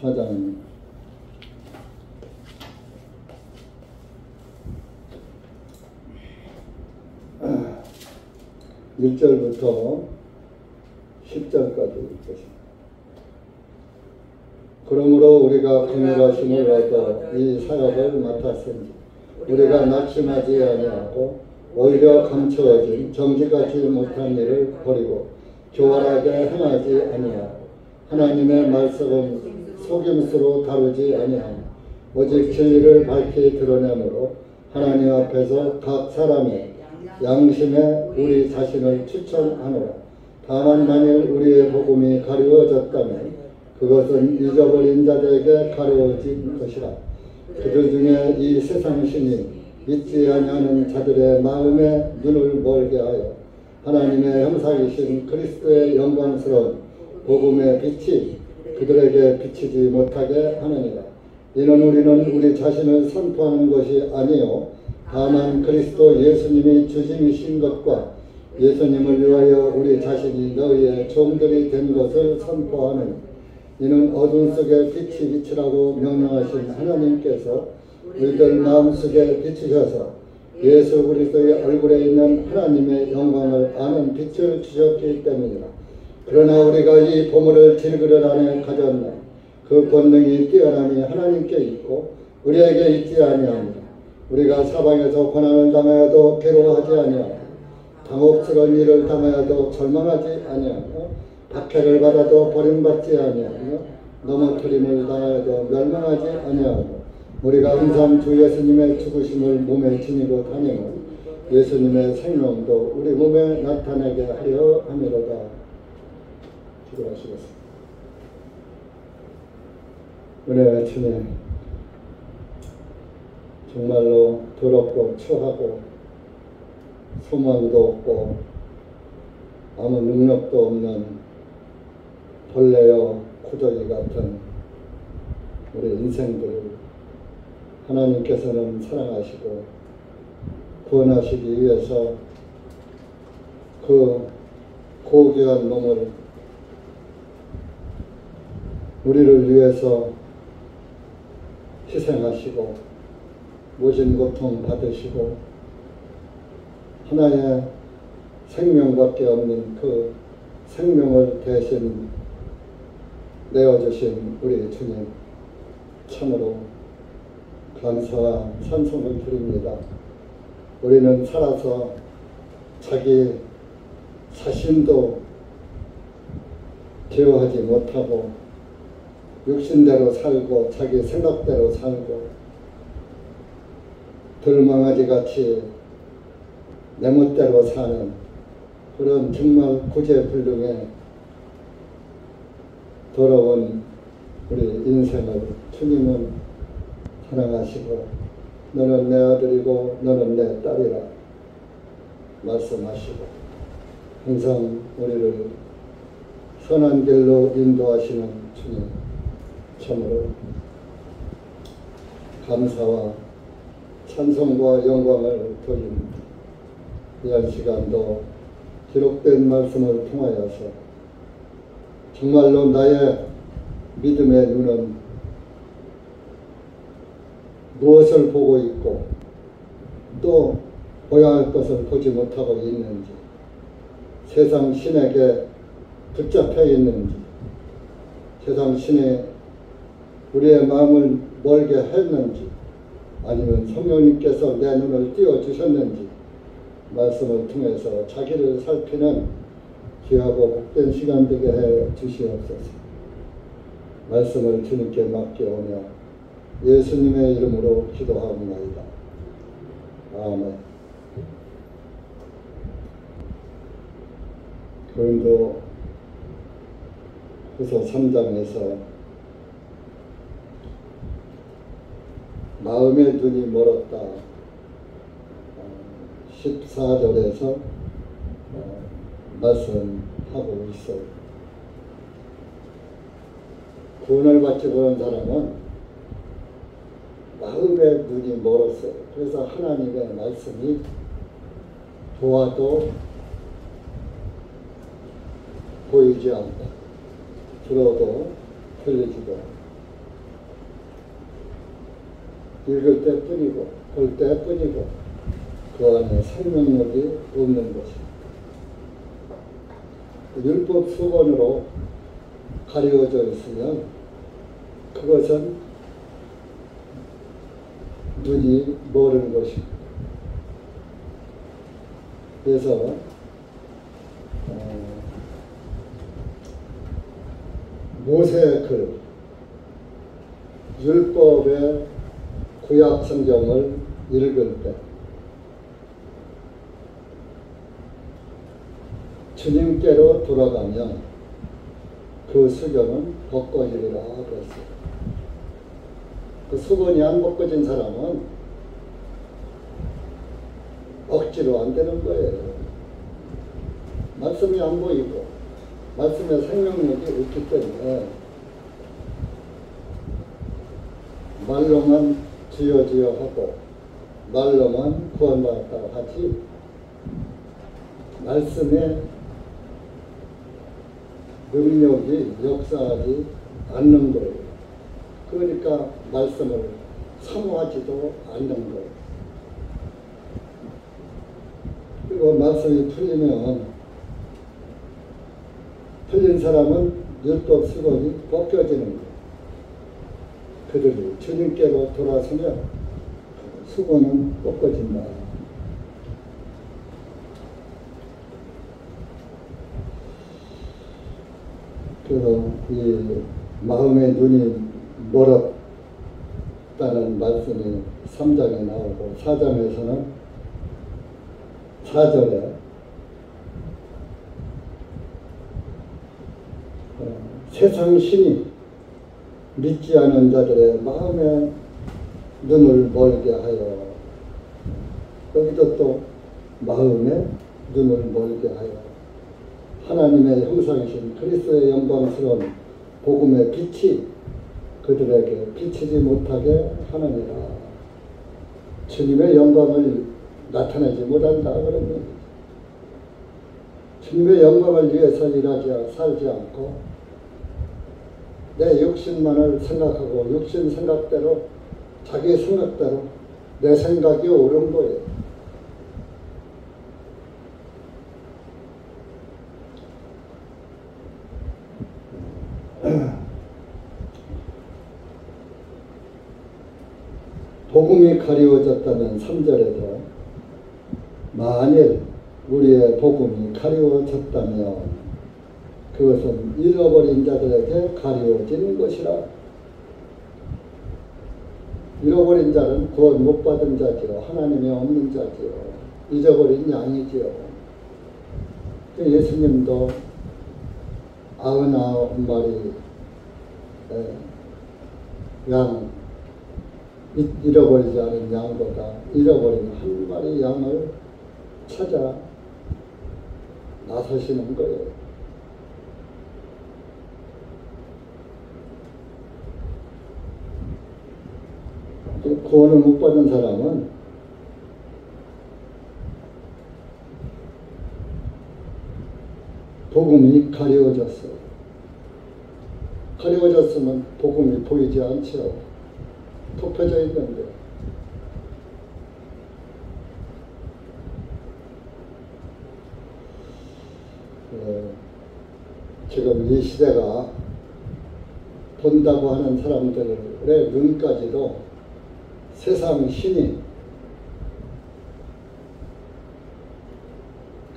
4장입니다. 1절부터 10절까지 읽겠습니다. 그러므로 우리가 긍휼하심을 얻어 이 사역을 맡았으니 우리가 낙심하지 아니하고 오히려 감추어진 정직하지 못한 일을 버리고 교활하게 행하지 아니하고 하나님의 말씀은 속임수로 다루지 아니하며 오직 진리를 밝히 드러내므로 하나님 앞에서 각 사람의 양심에 우리 자신을 추천하노라. 다만 만일 우리의 복음이 가리워졌다면 그것은 잊어버린 자들에게 가려워진 것이라. 그들 중에 이 세상 신이 믿지 아니하는 자들의 마음에 눈을 멀게 하여 하나님의 형상이신 그리스도의 영광스러운 복음의 빛이 그들에게 비치지 못하게 하느니라. 이는 우리는 우리 자신을 선포하는 것이 아니요 다만 그리스도 예수님이 주님이신 것과 예수님을 위하여 우리 자신이 너희의 종들이 된 것을 선포하느니 이는 어둠 속에 빛이 비치라고 명령하신 하나님께서 우리들 마음속에 비추셔서 예수 그리스도의 얼굴에 있는 하나님의 영광을 아는 빛을 주셨기 때문이라. 그러나 우리가 이 보물을 질그릇 안에 가졌나 그 권능이 뛰어남이 하나님께 있고 우리에게 있지 아니하니라. 우리가 사방에서 고난을 당하여도 괴로워하지 아니하며 당혹스러운 일을 당하여도 절망하지 아니하며 박해를 받아도 버림받지 아니하며 넘어뜨림을 당하여도 멸망하지 아니하며 우리가 항상 주 예수님의 죽으심을 몸에 지니고 다니는 예수님의 생명도 우리 몸에 나타나게 하려 함이로다. 기도하시겠습니다. 은혜의 주님, 정말로 더럽고 추하고 소망도 없고 아무 능력도 없는 벌레여 구더기 같은 우리 인생들을 하나님께서는 사랑하시고 구원하시기 위해서 그 고귀한 몸을 우리를 위해서 희생하시고 모진 고통 받으시고 하나의 생명밖에 없는 그 생명을 대신 내어주신 우리 주님 참으로 감사와 찬송을 드립니다. 우리는 살아서 자기 자신도 제어하지 못하고 육신대로 살고 자기 생각대로 살고 들망아지같이 내 멋대로 사는 그런 정말 구제불능의 더러운 우리 인생을 주님은 사랑하시고 너는 내 아들이고 너는 내 딸이라 말씀하시고 항상 우리를 선한 길로 인도하시는 주님 참으로 감사와 찬송과 영광을 돌립니다. 이한 시간도 기록된 말씀을 통하여서 정말로 나의 믿음의 눈은 무엇을 보고 있고 또 보아야 할 것을 보지 못하고 있는지 세상 신에게 붙잡혀 있는지 세상 신에 우리의 마음을 멀게 했는지 아니면 성령님께서 내 눈을 띄워주셨는지 말씀을 통해서 자기를 살피는 귀하고 복된 시간 되게 해 주시옵소서. 말씀을 주님께 맡겨오며 예수님의 이름으로 기도하옵나이다. 아멘. 고린도후서 3장에서 마음의 눈이 멀었다 14절에서 말씀하고 있어요. 구원을 받지 못한 사람은 마음의 눈이 멀었어요. 그래서 하나님의 말씀이 보아도 보이지 않고 들어도 들리지도 않고 읽을 때뿐이고 볼 때뿐이고 그 안에 생명력이 없는 것입니다. 율법 수건으로 가려져 있으면 그것은 눈이 모르는 것입니다. 그래서 모세의 글, 율법의 구약 성경을 읽을 때 주님께로 돌아가면 그 수건은 벗겨지리라 그랬어요. 그 수건이 안 벗겨진 사람은 억지로 안 되는 거예요. 말씀이 안 보이고 말씀의 생명력이 없기 때문에 말로만 주여 주여 하고 말로만 구원받았다고 하지 말씀의 능력이 역사하지 않는 거예요. 그러니까 말씀을 사모하지도 않는 거예요. 그리고 말씀이 풀린 사람은 율법 수건이 벗겨지는 거예요. 그들이 주님께로 돌아서면 수건은 벗겨진다. 그래서 이 마음의 눈이 멀었다는 말씀이 3장에 나오고 4장에서는 4절에 세상 신이 믿지 않은 자들의 마음의 눈을 멀게 하여 여기도 또 마음의 눈을 멀게 하여 하나님의 형상이신 그리스도의 영광스러운 복음의 빛이 그들에게 비치지 못하게 하느니라. 주님의 영광을 나타내지 못한다 그러면 주님의 영광을 위해서 살지 않고 내 욕심만을 생각하고 욕심 생각대로 자기 생각대로 내 생각이 옳은 거예요. 복음이 가리워졌다면 3절에서 만일 우리의 복음이 가리워졌다면 그것은 잃어버린 자들에게 가리워지는 것이라. 잃어버린 자는 구원 못 받은 자지요. 하나님이 없는 자지요. 잊어버린 양이지요. 예수님도 99마리 양 잃어버리지 않은 양보다 잃어버린 한 마리 양을 찾아 나서시는 거예요. 구원을 못 받은 사람은 복음이 가려워졌어요. 가려워졌으면 복음이 보이지 않죠. 덮여져 있는데. 지금 이 시대가 본다고 하는 사람들의 눈까지도 세상 신이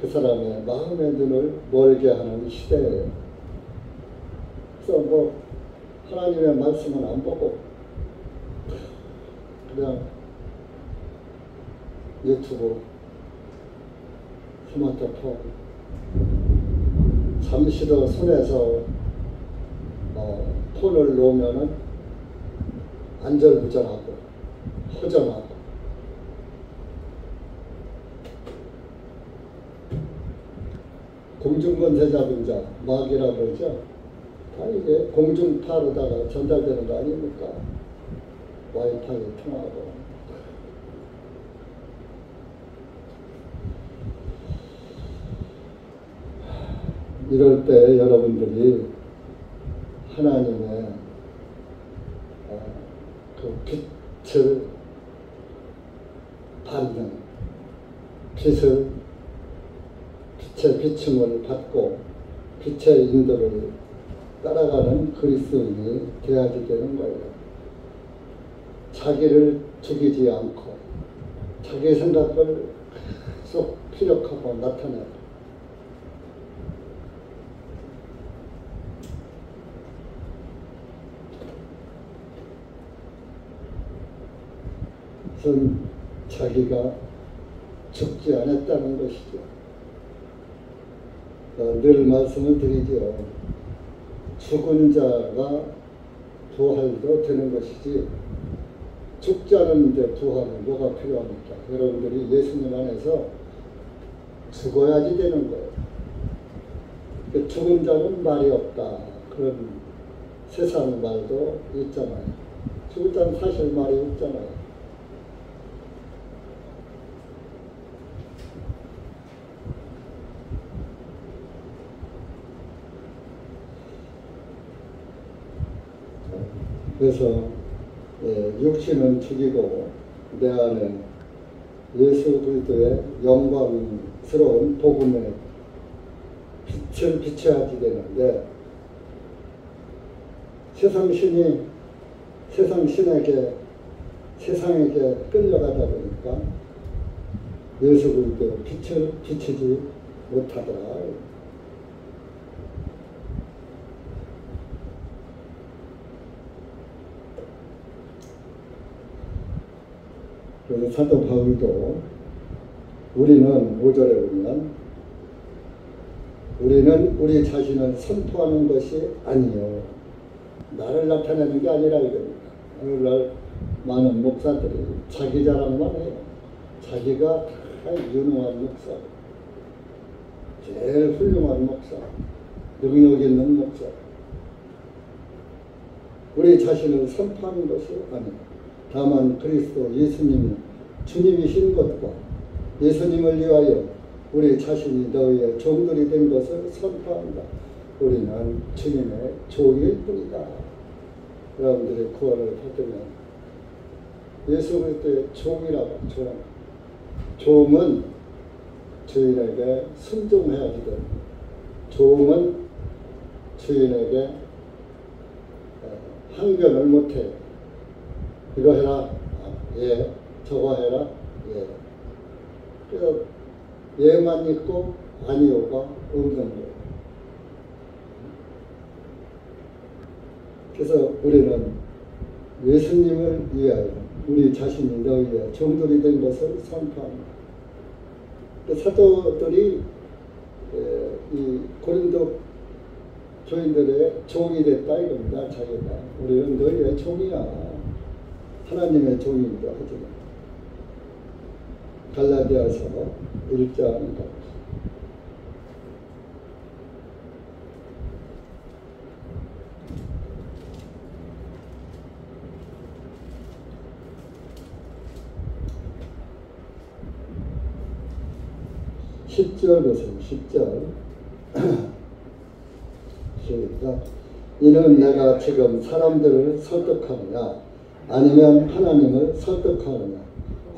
그 사람의 마음의 눈을 멀게 하는 시대예요. 그래서 하나님의 말씀은 안 보고 그냥 유튜브, 스마트폰 잠시도 손에서 폰을 놓으면은 안절부절하고 허전하고 공중권세 잡은 자, 마귀라고 그러죠. 다 이게 공중파로다가 전달되는 거 아닙니까? 와이파이 통하고. 이럴 때 여러분들이 하나님의 그 빛을 받는 빛의 비춤을 받고 빛의 인도를 따라가는 그리스도인이 되어야지 되는 거예요. 자기를 죽이지 않고 자기 생각을 계속 피력하고 나타내고 그것은 자기가 죽지 않았다는 것이죠. 늘 말씀을 드리죠. 죽은 자가 부활도 되는 것이지 죽지 않았는데 부활은 뭐가 필요합니까? 여러분들이 예수님 안에서 죽어야지 되는 거예요. 죽은 자는 말이 없다. 그런 세상 말도 있잖아요. 죽은 자는 사실 말이 없잖아요. 그래서 육신은 죽이고 내 안에 예수 그리스도의 영광스러운 복음의 빛을 비춰야지 되는데 세상에게 끌려가다 보니까 예수 그리스도의 빛을 비추지 못하더라. 그래서 사도 바울도 우리는 5절에 보면 우리는 우리 자신을 선포하는 것이 아니요 나를 나타내는 게 아니라 이겁니다. 오늘날 많은 목사들이 자기 자랑만 해요. 자기가 다 유능한 목사, 제일 훌륭한 목사, 능력 있는 목사. 우리 자신을 선포하는 것이 아니에요. 다만 그리스도 예수님이 주님이신 것과 예수님을 위하여 우리 자신이 너희의 종들이 된 것을 선포한다. 우리는 주님의 종일 뿐이다. 여러분들의 구원을 받으면 예수 그리스도의 종이라고 하죠. 종은 주인에게 순종해야지 됩니다. 종은 주인에게 항변을 못해요. 이거 해라. 예. 저거 해라. 예. 그래서 예만 있고 아니오가 없는 거예요. 그래서 우리는 예수님을 위하여 우리 자신이 너희의 종들이 된 것을 선포합니다. 사도들이 이 고린도 교인들의 종이 됐다 이겁니다. 자기가. 우리는 너희의 종이야. 하나님의 종이기도 하지만 갈라디아서 1장 10절 보세요. 10절 시작. 이는 내가 지금 사람들을 설득하느냐 아니면 하나님을 설득하느냐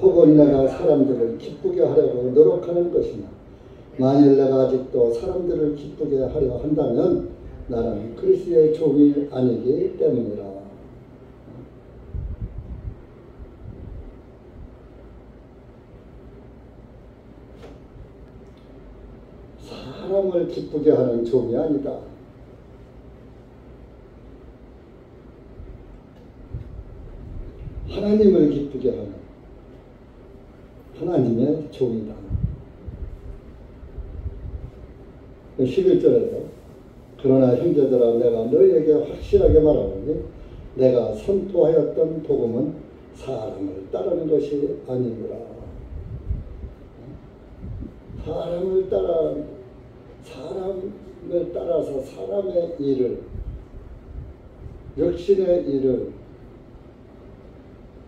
혹은 내가 사람들을 기쁘게 하려고 노력하는 것이냐. 만일 내가 아직도 사람들을 기쁘게 하려 한다면 나는 그리스도의 종이 아니기 때문이라. 사람을 기쁘게 하는 종이 아니다. 하나님을 기쁘게 하는 하나님의 종이다. 11절에서 그러나 형제들아 내가 너희에게 확실하게 말하노니 내가 선포하였던 복음은 사람을 따르는 것이 아니구나. 사람을 따라서 사람의 일을 육신의 일을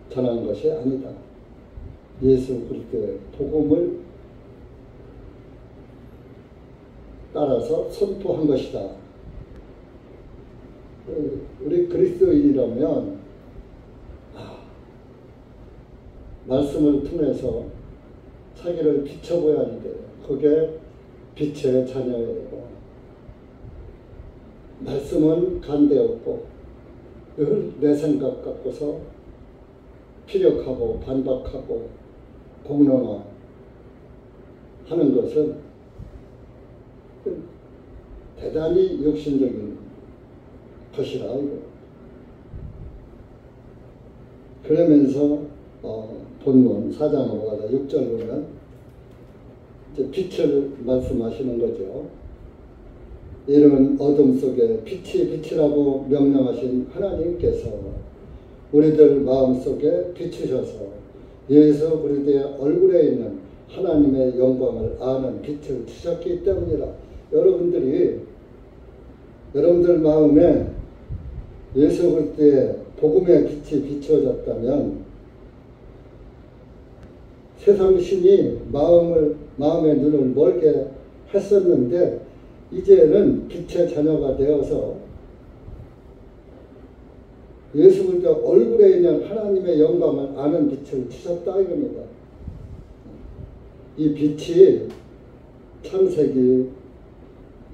전한 것이 아니다. 예수 그리스도의 복음을 따라서 선포한 것이다. 우리 그리스도인이라면 말씀을 통해서 자기를 비춰보야 하는데 그게 빛의 자녀예요. 말씀은 간대없고 늘 내 생각 갖고서 피력하고 반박하고 공론화 하는 것은 대단히 육신적인 것이라 이거. 그러면서 본문 4장으로 가서 6절 보면 이제 빛을 말씀하시는 거죠. 이런 어둠 속에 빛이 빛이라고 명령하신 하나님께서 우리들 마음속에 비추셔서 예수 그리스도의 얼굴에 있는 하나님의 영광을 아는 빛을 주셨기 때문이라. 여러분들 마음에 예수 그리스도의 복음의 빛이 비추어졌다면 세상 신이 마음의 눈을 멀게 했었는데 이제는 빛의 자녀가 되어서 예수 그리스도 얼굴에 있는 하나님의 영광을 아는 빛을 주셨다 이겁니다. 이 빛이 창세기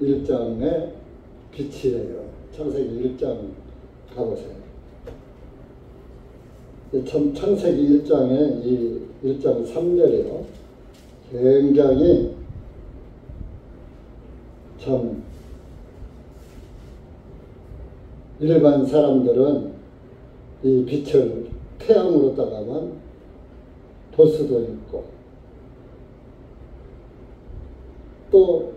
1장의 빛이에요. 창세기 1장 가보세요. 창세기 1장의 이 1장 3절이요. 굉장히 참 일반 사람들은 이 빛을 태양으로다가만 볼 수도 있고 또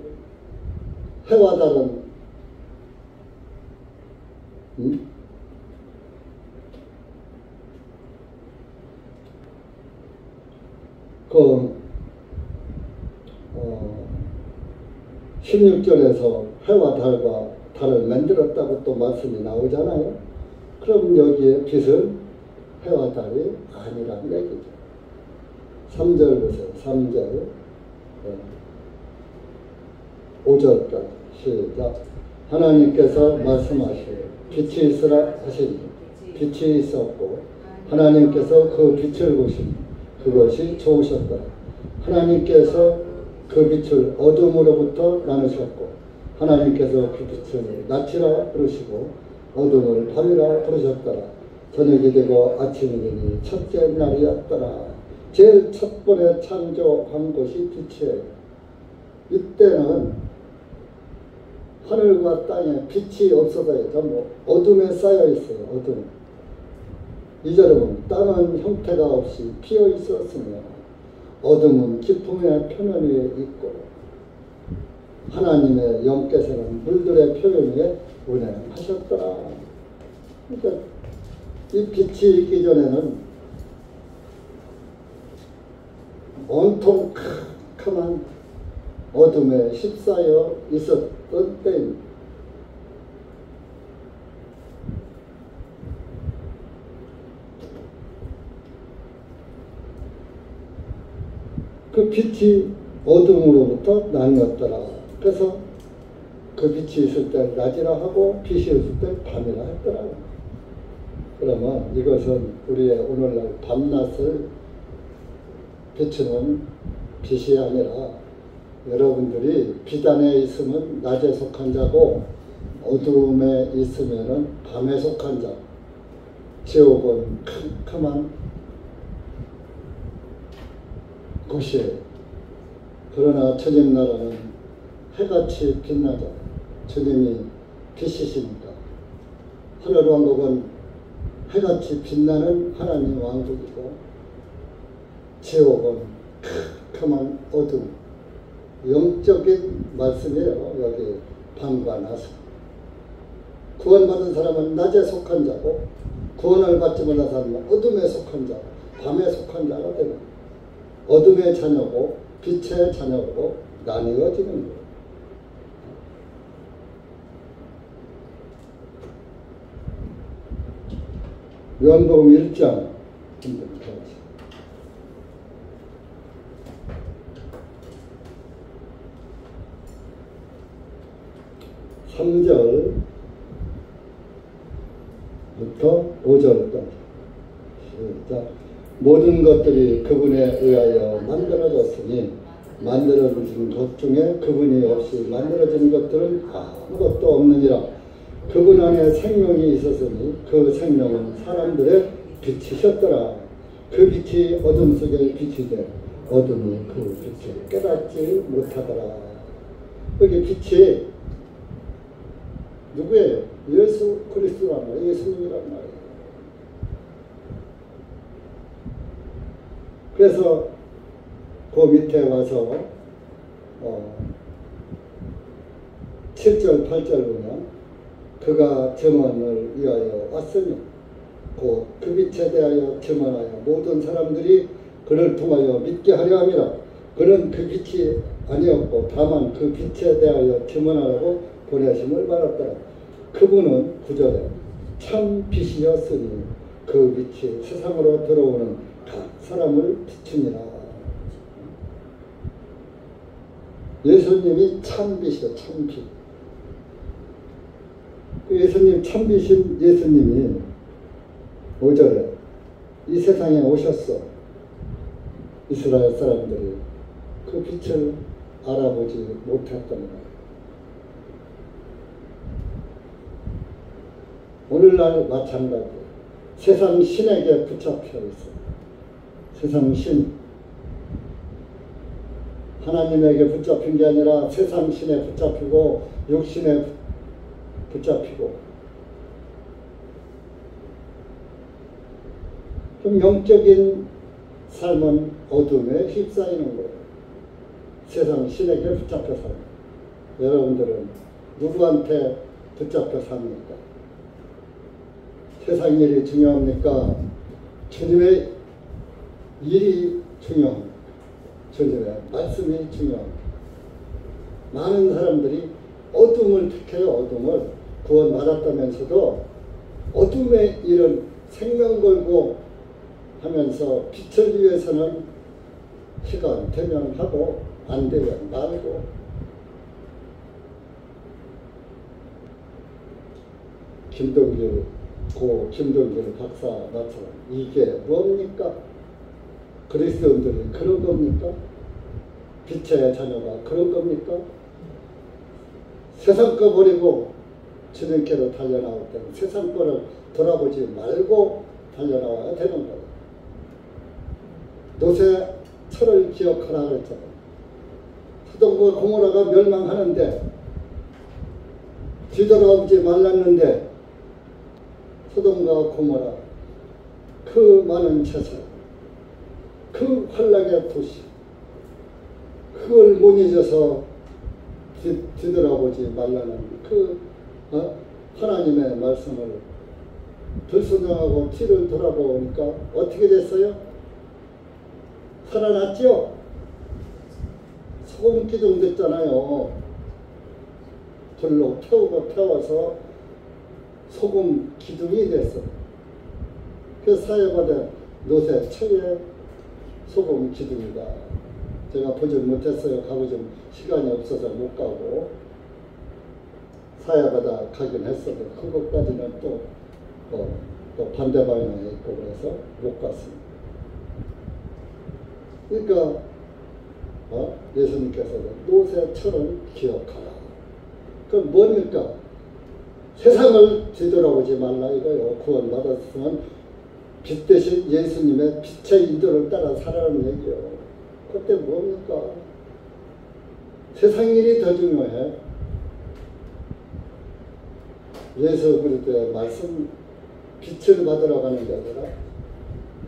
해와 달은 그 16절에서 해와 달을 만들었다고 또 말씀이 나오잖아요. 그럼 여기에 빛은 해와 달이 아니라는 얘기죠. 3절 보세요. 3절 5절까지 시작. 하나님께서 말씀하시되 빛이 있으라 하시니 빛이 있었고 하나님께서 그 빛을 보시니 그것이 좋으셨더라. 하나님께서 그 빛을 어둠으로부터 나누셨고 하나님께서 그 빛을 낮이라 부르시고 어둠을 밤이라 부르셨더라. 저녁이 되고 아침이 되니 첫째 날이었더라. 제일 첫 번에 창조한 것이 빛이에요. 이때는 하늘과 땅에 빛이 없어서요. 전부 어둠에 쌓여 있어요. 어둠. 이절은 땅은 형태가 없이 피어 있었으며 어둠은 깊음의 표면 위에 있고 하나님의 영께서는 물들의 표면 위에 운행하셨더라. 그러니까 이 빛이 있기 전에는 온통 캄캄한 어둠에 휩싸여 있었던 때입니다. 그 빛이 어둠으로부터 나뉘었더라. 그래서 그 빛이 있을 때 낮이라 하고 빛이 있을 때 밤이라 했더라. 그러면 이것은 우리의 오늘날 밤낮을 비추는 빛이 아니라 여러분들이 빛 안에 있으면 낮에 속한 자고 어둠에 있으면 밤에 속한 자. 지옥은 캄캄한 곳이에요. 그러나 주님 나라는 해같이 빛나죠. 주님이 빛이시니까. 하늘왕국은 해같이 빛나는 하나님 왕국이고 지옥은 캄캄한 어둠. 영적인 말씀이에요. 여기 밤과 낮. 구원받은 사람은 낮에 속한 자고 구원을 받지 못한 사람은 어둠에 속한 자, 밤에 속한 자가 되는 어둠의 자녀고 빛의 자녀로 나뉘어지는 거예요. 요한복음 1장 3절부터 5절까지 시작. 모든 것들이 그분에 의하여 만들어졌으니 만들어진 것 중에 그분이 없이 만들어진 것들은 아무것도 없느니라. 그분 안에 생명이 있었으니 그 생명은 사람들의 빛이셨더라. 그 빛이 어둠 속에 빛이 돼 어둠이 그 빛을 깨닫지 못하더라. 여기 빛이 누구예요? 예수 그리스도란 말이에요. 예수님이란 말이에요. 그래서 그 밑에 와서 7절 8절 보면 그가 증언을 위하여 왔으니 곧 그 빛에 대하여 증언하여 모든 사람들이 그를 통하여 믿게 하려 함이라. 그는 그 빛이 아니었고 다만 그 빛에 대하여 증언하라고 보내심을 받았더라. 그분은 9절에 참 빛이었으니 그 빛이 세상으로 들어오는 각 사람을 비추니라. 예수님이 참 빛이요, 참 빛. 그 예수님 참 빛인 예수님이 5절에 이 세상에 오셨어. 이스라엘 사람들이 그 빛을 알아보지 못했던 거예요. 오늘날 마찬가지예요. 세상 신에게 붙잡혀 있어. 세상 신. 하나님에게 붙잡힌 게 아니라 세상 신에 붙잡히고 육신에 붙잡히고. 좀 영적인 삶은 어둠에 휩싸이는 거예요. 세상 신에게 붙잡혀 사는 거예요. 여러분들은 누구한테 붙잡혀 삽니까? 세상 일이 중요합니까? 주님의 일이 중요합니까? 주님의 말씀이 중요합니다. 많은 사람들이 어둠을 택해요. 어둠을 구원받았다면서도 어둠의 일은 생명 걸고 하면서 빛을 위해서는 시간 되면 하고 안 되면 말고. 김동길 박사 나처럼 이게 뭡니까? 그리스도인들이 그런 겁니까? 빛의 자녀가 그런 겁니까? 세상 거 버리고 주님께로 달려나올 때는 세상 거를 돌아보지 말고 달려나와야 되는 거예요. 노새 철을 기억하라 그랬잖아요. 소돔과 고모라가 멸망하는데 뒤돌아오지 말랐는데 소돔과 고모라 그 많은 재산 그 환락의 도시 그걸 못 잊어서 뒤돌아보지 말라는 그 하나님의 말씀을 불순종하고 뒤를 돌아보니까 어떻게 됐어요? 살아났죠? 소금 기둥 됐잖아요. 불로 태워서 소금 기둥이 됐어요. 그래서 사회받은 노새 최의 소금 기둥이다. 제가 보지 못했어요. 가보지 시간이 없어서 못 가고 사회바다 가긴 했어도 그것까지는 또 반대 방향에 있고 그래서 못 갔습니다. 그러니까 예수님께서는 노새처럼 기억하라. 그럼 뭡니까? 세상을 뒤돌아보지 말라 이거요. 구원받았으면 빛 대신 예수님의 빛의 인도를 따라 살아라는 얘기요. 그때 뭡니까? 세상 일이 더 중요해. 예수 그리스도의 말씀 빛을 받으러 가는 게 아니라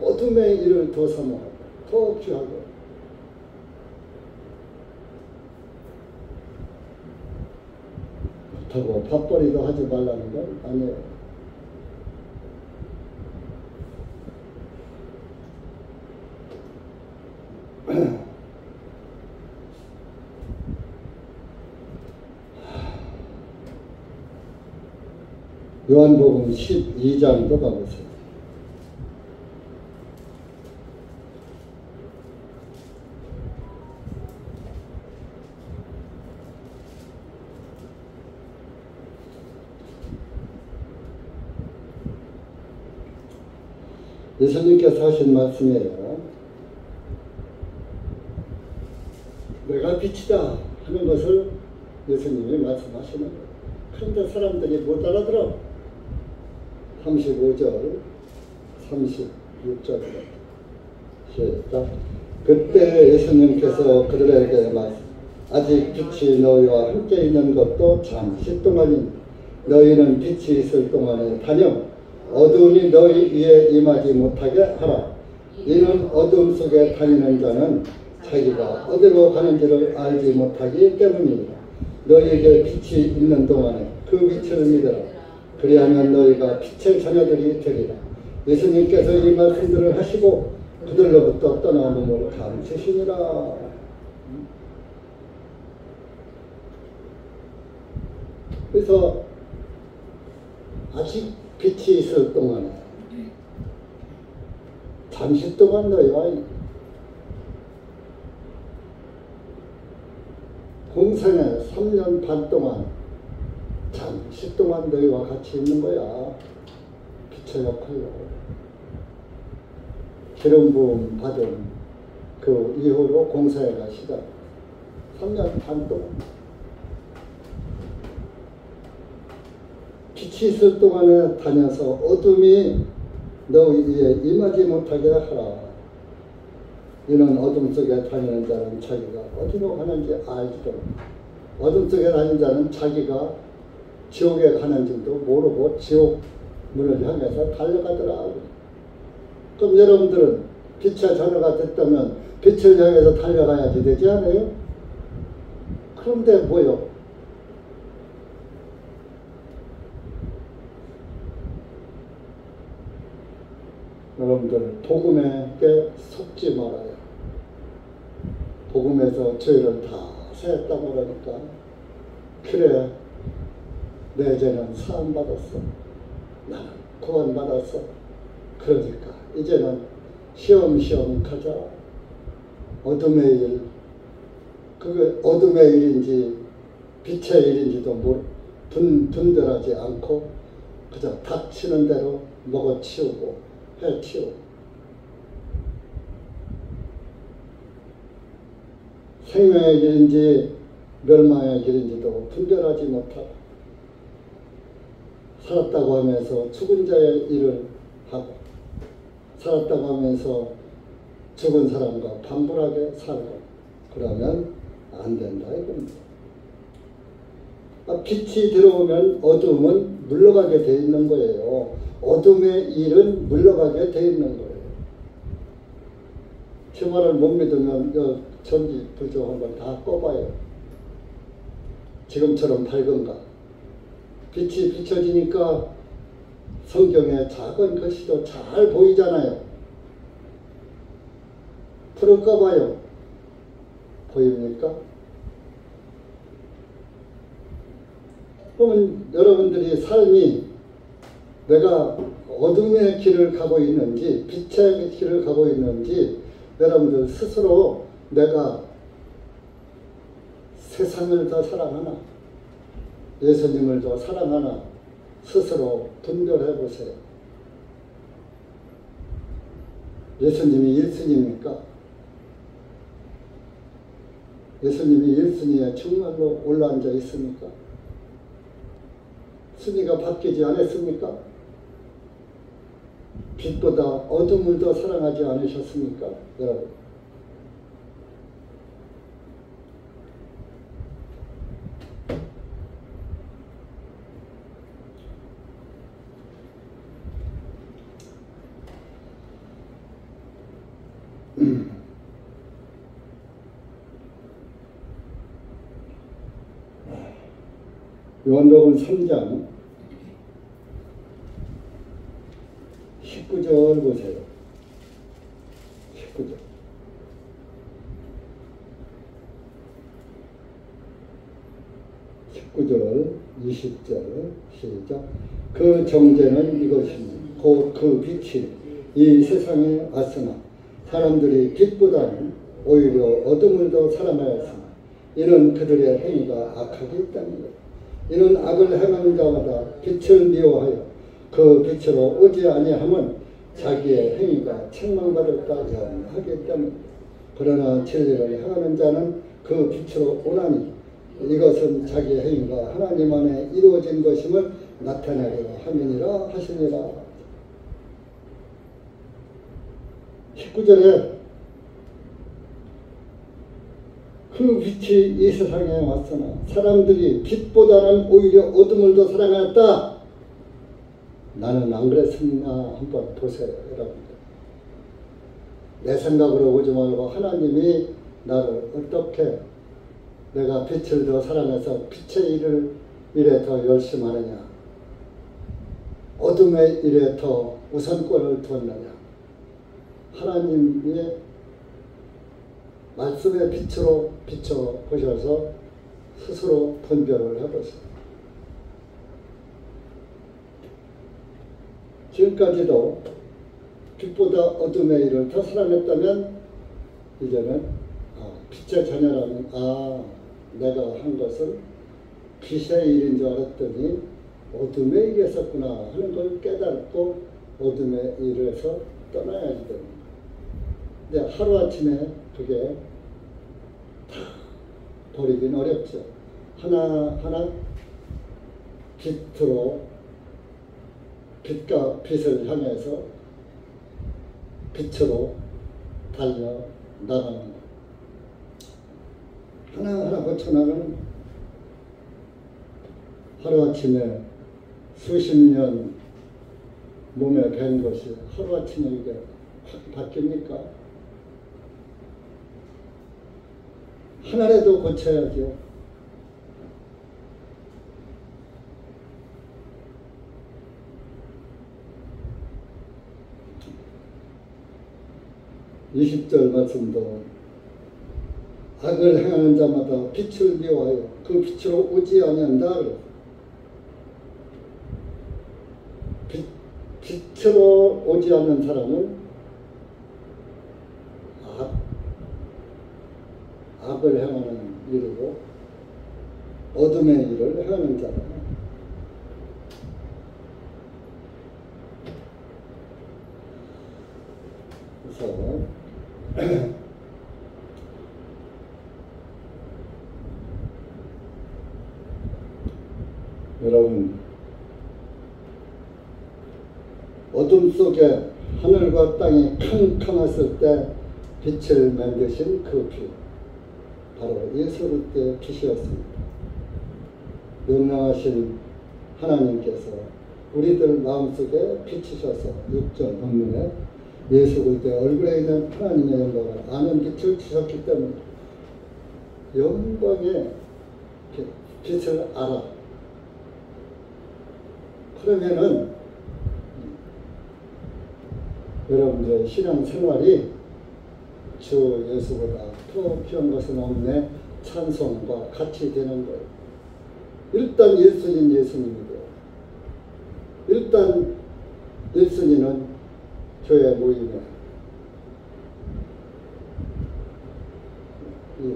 어둠의 일을 더 사모하고 더 귀하게. 그렇다고 밥벌이도 하지 말라는 건 아니에요. 요한복음 12장도 가보세요. 예수님께서 하신 말씀이에요. 내가 빛이다 하는 것을 예수님이 말씀하시는 거예요. 그런데 사람들이 못 알아들어. 35절, 36절. 시작. 그때 예수님께서 그들에게 말씀, 아직 빛이 너희와 함께 있는 것도 잠시 동안이니 너희는 빛이 있을 동안에 다녀 어두움이 너희 위에 임하지 못하게 하라. 이는 어둠 속에 다니는 자는 자기가 어디로 가는지를 알지 못하기 때문이니라. 너희에게 빛이 있는 동안에 그 빛을 믿어라. 그리하면 너희가 빛의 자녀들이 되리라. 예수님께서 이 말씀들을 하시고 그들로부터 떠나 몸을 감추시니라. 그래서 아직 빛이 있을 동안에 잠시 동안 너희와 공생에 3년 반 동안 잠시 동안 너희와 같이 있는 거야. 빛의 역할로. 기름 부음 받은 그 이후로 공생애가 시작. 3년 반 동안. 빛이 있을 동안에 다녀서 어둠이 너희에 임하지 못하게 하라. 이는 어둠 속에 다니는 자는 자기가 어디로 가는지 알지도 못하고 어둠 속에 다니는 자는 자기가 지옥에 가는지도 모르고 지옥 문을 향해서 달려가더라. 그럼 여러분들은 빛의 자녀가 됐다면 빛을 향해서 달려가야지 되지 않아요? 그런데 뭐요? 여러분들 복음에게 속지 말아요. 복음에서 죄를 다 세했다고 그러니까 그래 내 죄는 사함받았어. 나는 구원받았어. 그러니까 이제는 시험시험 가자. 어둠의 일, 그게 어둠의 일인지 빛의 일인지도 분별하지 않고 그저 닥치는 대로 먹어치우고 해치우고 생명의 길인지 멸망의 길인지도 분별하지 못하고 살았다고 하면서 죽은 자의 일을 하고 살았다고 하면서 죽은 사람과 반불하게 살고 그러면 안 된다 이겁니다. 빛이 들어오면 어둠은 물러가게 돼 있는 거예요. 어둠의 일은 물러가게 돼 있는 거예요. 제 말을 못 믿으면 전기 불조 한번 다 꺼봐요. 지금처럼 밝은가. 빛이 비춰지니까 성경에 작은 글씨도 잘 보이잖아요. 불을 꺼봐요. 보입니까? 그러면 여러분들이 삶이 내가 어둠의 길을 가고 있는지 빛의 길을 가고 있는지 여러분들 스스로 내가 세상을 더 사랑하나 예수님을 더 사랑하나 스스로 분별해 보세요. 예수님이 1순위입니까? 예수님이 1순위에 정말로 올라앉아 있습니까? 순위가 바뀌지 않았습니까? 빛보다 어둠을 더 사랑하지 않으셨습니까? 여러분. 요한복음 3장 19절 보세요. 19절. 19절, 20절 시작. 그 정죄는 이것이니 곧 그 빛이 이 세상에 왔으나 사람들이 빛보다는 오히려 어둠을 더 사랑하였으나 이는 그들의 행위가 악하기 때문이다. 이는 악을 행하는 자마다 빛을 미워하여 그 빛으로 오지 아니함은 자기의 행위가 책망받을까 염려하기 때문에 그러나 진리를 행하는 자는 그 빛으로 오나니 이것은 자기의 행위가 하나님 안에 이루어진 것임을 나타내려 함이니라 하시니라. 19절에 그 빛이 이 세상에 왔으나 사람들이 빛보다는 오히려 어둠을 더 사랑하였다. 나는 안 그랬습니다. 한번 보세요, 여러분들. 내 생각으로 오지 말고 하나님이 나를 어떻게 내가 빛을 더 사랑해서 빛의 일에 더 열심히 하느냐, 어둠의 일에 더 우선권을 두었느냐. 하나님의 말씀의 빛으로 비춰보셔서 스스로 분별을 해보세요. 지금까지도 빛보다 어둠의 일을 더 사랑했다면 이제는 빛의 자녀라면 내가 한 것은 빛의 일인 줄 알았더니 어둠의 일이었구나 하는 걸 깨닫고 어둠의 일에서 떠나야 됩니다. 근데 하루아침에 그게 다 버리긴 어렵죠. 하나하나 빛을 향해서 빛으로 달려 나가는 것. 하나하나 고쳐나가는 하루아침에 수십 년 몸에 밴 것이 하루아침에 이게 확 바뀝니까? 하나라도 고쳐야죠. (20절) 말씀도 악을 행하는 자마다 빛을 미워하여 그 빛으로 오지 아니한다. 빛으로 오지 않는 사람은 악을 행하는 일이고 어둠의 일을 행하는 자다. 그래서 여러분, 어둠 속에 하늘과 땅이 캄캄했을 때 빛을 만드신 그 빛, 바로 예수 그리스도의 빛이었습니다. 명령하신 하나님께서 우리들 마음속에 비치셔서 6절 본문에 예수 그리스도의 얼굴에 있는 하나님의 영광을 아는 빛을 주셨기 때문에 영광의 빛을 알아. 그러면은 여러분들의 신앙생활이 주 예수보다 더 귀한 것은 없네 찬송과 같이 되는 거예요. 일단 예수님 예수님이고요. 일단 예수님은 교회 모임에 이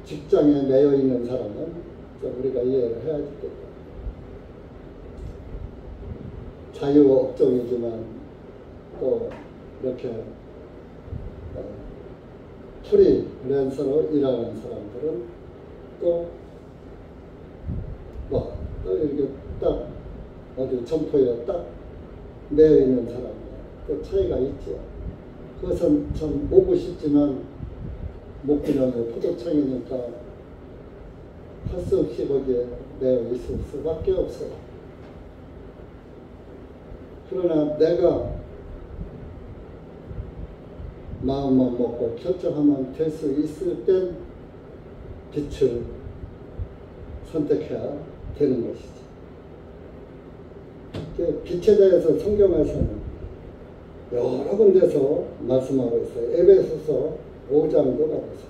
직장에 매여 있는 사람은 우리가 이해를 해야 되겠다. 자유업종이지만 또 이렇게 프리랜서로 일하는 사람들은 또 이렇게 딱 어디 점포에 딱 매여 있는 사람들 또 차이가 있죠. 그것은 참 오고 싶지만 못 그려면 포도청이니까 할 수 없이 거기에 매여 있을 수밖에 없어요. 그러나 내가 마음만 먹고 결정하면 될 수 있을 땐 빛을 선택해야 되는 것이죠. 빛에 대해서 성경에서는 여러 군데서 말씀하고 있어요. 에베소서 5장도 가보세요.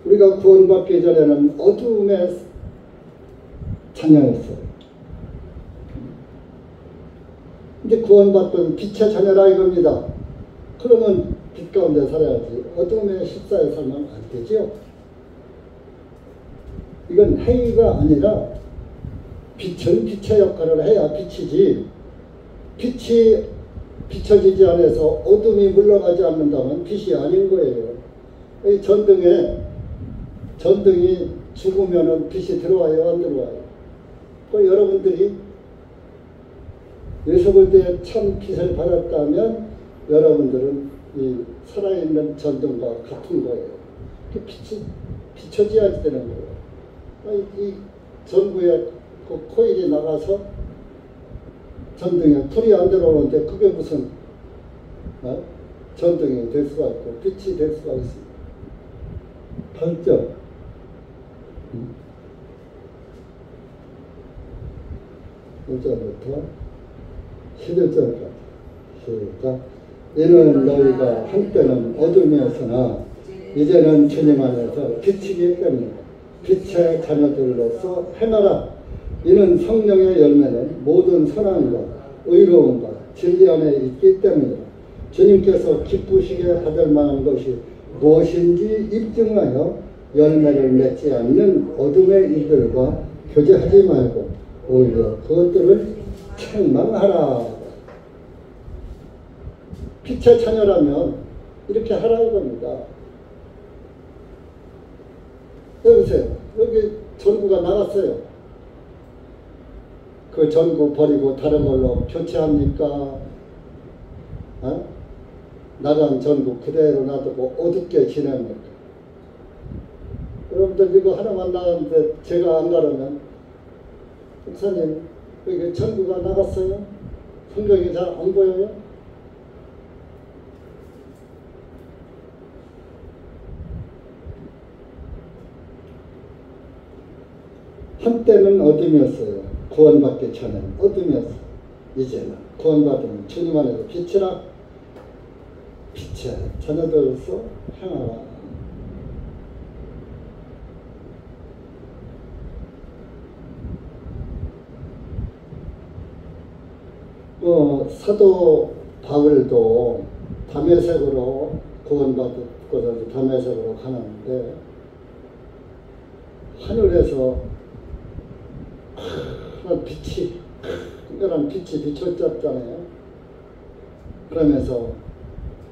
우리가 구원받기 전에는 어둠의 자녀였어요. 이제 구원받던 빛의 자녀라 이겁니다. 그러면 빛 가운데 살아야지 어둠의 십사에 살면 안 되죠. 이건 행위가 아니라 빛은 빛의 역할을 해야 빛이지, 빛이 비춰지지 않아서 어둠이 물러가지 않는다면 빛이 아닌 거예요. 이 전등이 죽으면 빛이 들어와요, 안 들어와요? 여러분들이 예수 그리스도의 참 빛을 받았다면 여러분들은 이 살아있는 전등과 같은 거예요. 빛이 비춰져야 되는 거예요. 이 전구에 그 코일이 나가서 전등에 불이 안 들어오는데 그게 무슨 전등이 될 수가 있고 빛이 될 수가 있습니다. 발전. 1절부터 11절까지 시작. 이는 너희가 한때는 어둠이었으나 이제는 주님 안에서 빛이기 때문에 빛의 자녀들로서 행하라. 이는 성령의 열매는 모든 선함과 의로움과 진리 안에 있기 때문에 주님께서 기쁘시게 받을 만한 것이 무엇인지 입증하여 열매를 맺지 않는 어둠의 일들과 교제하지 말고 오히려 그것들을 책망하라. 빛의 자녀라면 이렇게 하라 이겁니다. 여보세요. 여기 전구가 나갔어요. 그 전구 버리고 다른 걸로 교체합니까? 나간 전구 그대로 놔두고 어둡게 지냅니까? 여러분들 이거 하나만 나갔는데 제가 안 가려면 목사님 여기 전구가 나갔어요? 성경이 잘 안 보여요? 한때는 어둠이었어요. 구원받기 전에는 어둠이었어요. 이제는 구원받으면 주님 안에서 빛이라. 빛의 자녀들로서 행하라. 사도 바울도 다메섹으로 구원받고서 다메섹으로 가는데 하늘에서 특별한 빛이 비춰졌잖아요. 그러면서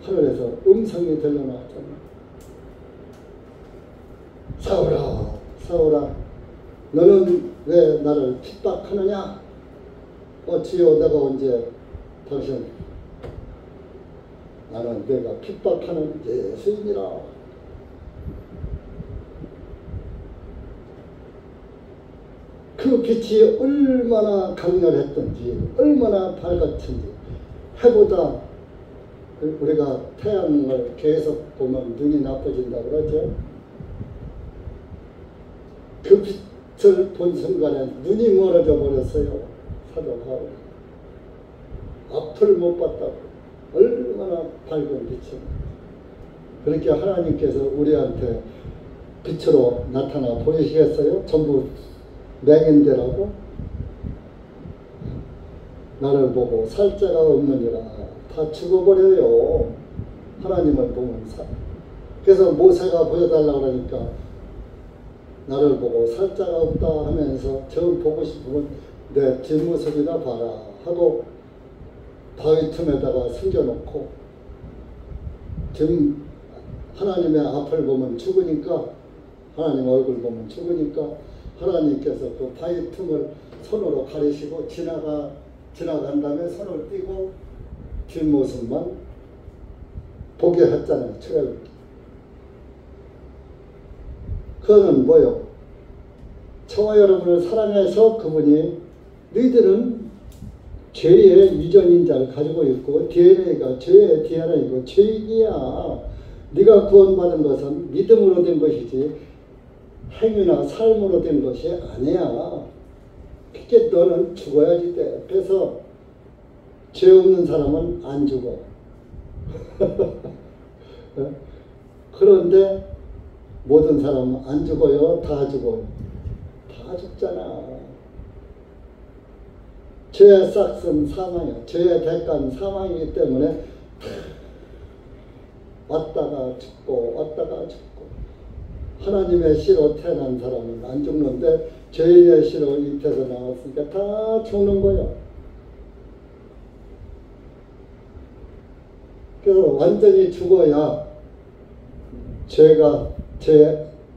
하늘에서 음성이 들려나왔잖아요. 사울아, 사울아, 너는 왜 나를 핍박하느냐? 주여, 내가 언제 당신, 나는 내가 핍박하는 예수님이라. 그 빛이 얼마나 강렬했던지, 얼마나 밝았던지, 해보다 우리가 태양을 계속 보면 눈이 나빠진다고 그러죠. 그 빛을 본 순간에 눈이 멀어져 버렸어요. 사도 바울. 앞을 못 봤다고. 얼마나 밝은 빛이. 그렇게 하나님께서 우리한테 빛으로 나타나 보이시겠어요? 전부 맹인되라고? 나를 보고 살 자가 없느니라. 다 죽어버려요. 하나님을 보면 그래서 모세가 보여달라고 그러니까 나를 보고 살 자가 없다 하면서 저 보고 싶으면 내 뒷모습이나 봐라 하고 바위 틈에다가 숨겨놓고 지금 하나님의 앞을 보면 죽으니까 하나님 얼굴 보면 죽으니까 하나님께서 그 바위 틈을 손으로 가리시고 지나간 다음에 손을 띄고 뒷모습만 보게 했잖아요. 출애굽기. 그거는 뭐요? 저와 여러분을 사랑해서 그분이 너희들은 죄의 유전인자를 가지고 있고 DNA가 죄의 DNA이고 죄인이야. 네가 구원받은 것은 믿음으로 된 것이지 행위나 삶으로 된 것이 아니야. 그게 너는 죽어야지 돼. 그래서 죄 없는 사람은 안 죽어. 그런데 모든 사람은 안 죽어요? 다 죽어요? 다 죽잖아. 죄의 싹은 사망이야. 죄의 대가는 사망이기 때문에 왔다가 죽고 왔다가 죽고. 하나님의 씨로 태어난 사람은 안 죽는데 죄인의 씨로 잉태에서 나왔으니까 다 죽는 거야. 그래서 완전히 죽어야 죄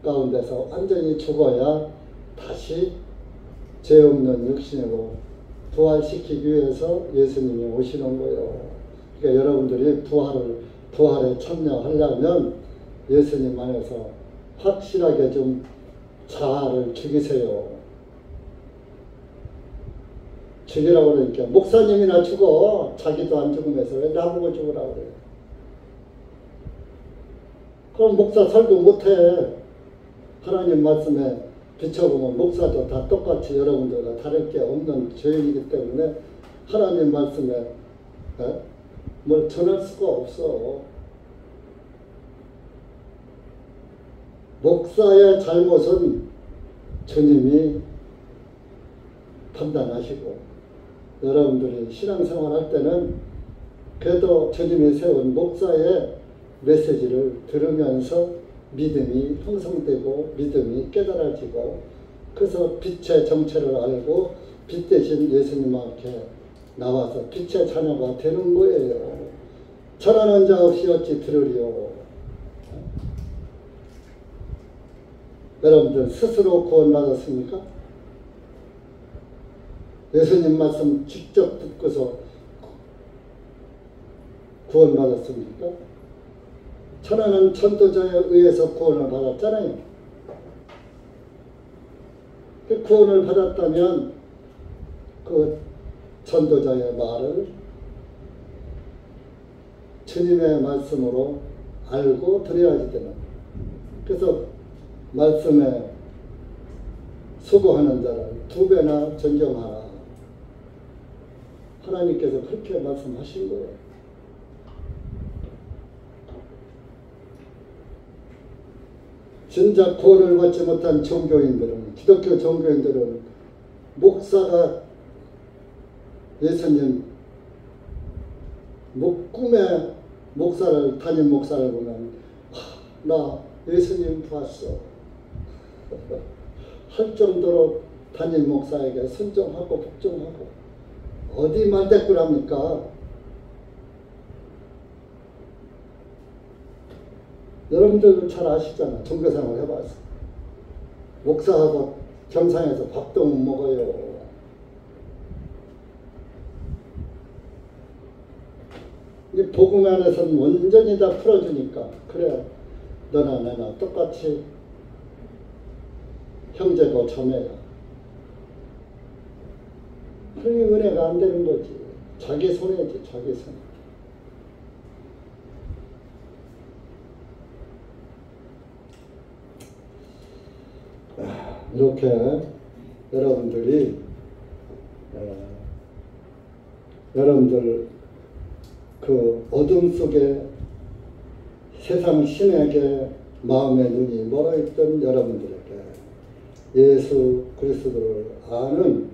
가운데서 완전히 죽어야 다시 죄 없는 육신으로 부활시키기 위해서 예수님이 오시는 거예요. 그러니까 여러분들이 부활에 참여하려면 예수님 안에서 확실하게 좀 자아를 죽이세요. 죽이라고 그러니까 목사님이나 죽어. 자기도 안 죽으면서 왜 나보고 죽으라고 그래요. 그럼 목사 설교 못해. 하나님 말씀에 비춰보면 목사도 다 똑같이 여러분들과 다를 게 없는 죄인이기 때문에 하나님 말씀에 뭘 전할 수가 없어. 목사의 잘못은 주님이 판단하시고 여러분들이 신앙생활 할 때는 그래도 주님이 세운 목사의 메시지를 들으면서 믿음이 형성되고 믿음이 깨달아지고 그래서 빛의 정체를 알고 빛 대신 예수님 앞에 나와서 빛의 자녀가 되는 거예요. 전하는 자 없이 어찌 들으리요. 여러분들 스스로 구원받았습니까? 예수님 말씀 직접 듣고서 구원받았습니까? 천하는 천도자에 의해서 구원을 받았잖아요. 그 구원을 받았다면 그 천도자의 말을 주님의 말씀으로 알고 들어야지 되는. 그래서 말씀에 수고하는 자를 2배나 존경하라. 하나님께서 그렇게 말씀하신 거예요. 진짜 구원을 받지 못한 종교인들은, 기독교 종교인들은 목사가 예수님 꿈에 목사를 담임 목사를 보면 나 예수님 봤어 할 정도로 담임 목사에게 순종하고 복종하고 어디 말대꾸랍니까? 여러분들도 잘 아시잖아. 종교생활 해봐서 목사하고 경상에서 밥도 못 먹어요. 이 복음 안에서는 완전히 다 풀어주니까 그래 너나 나나 똑같이 형제고 자매야. 그러니 은혜가 안 되는 거지. 자기 손해지, 자기 손해. 이렇게 여러분들 그 어둠 속에 세상 신에게 마음의 눈이 멀어있던 여러분들에게 예수 그리스도를 아는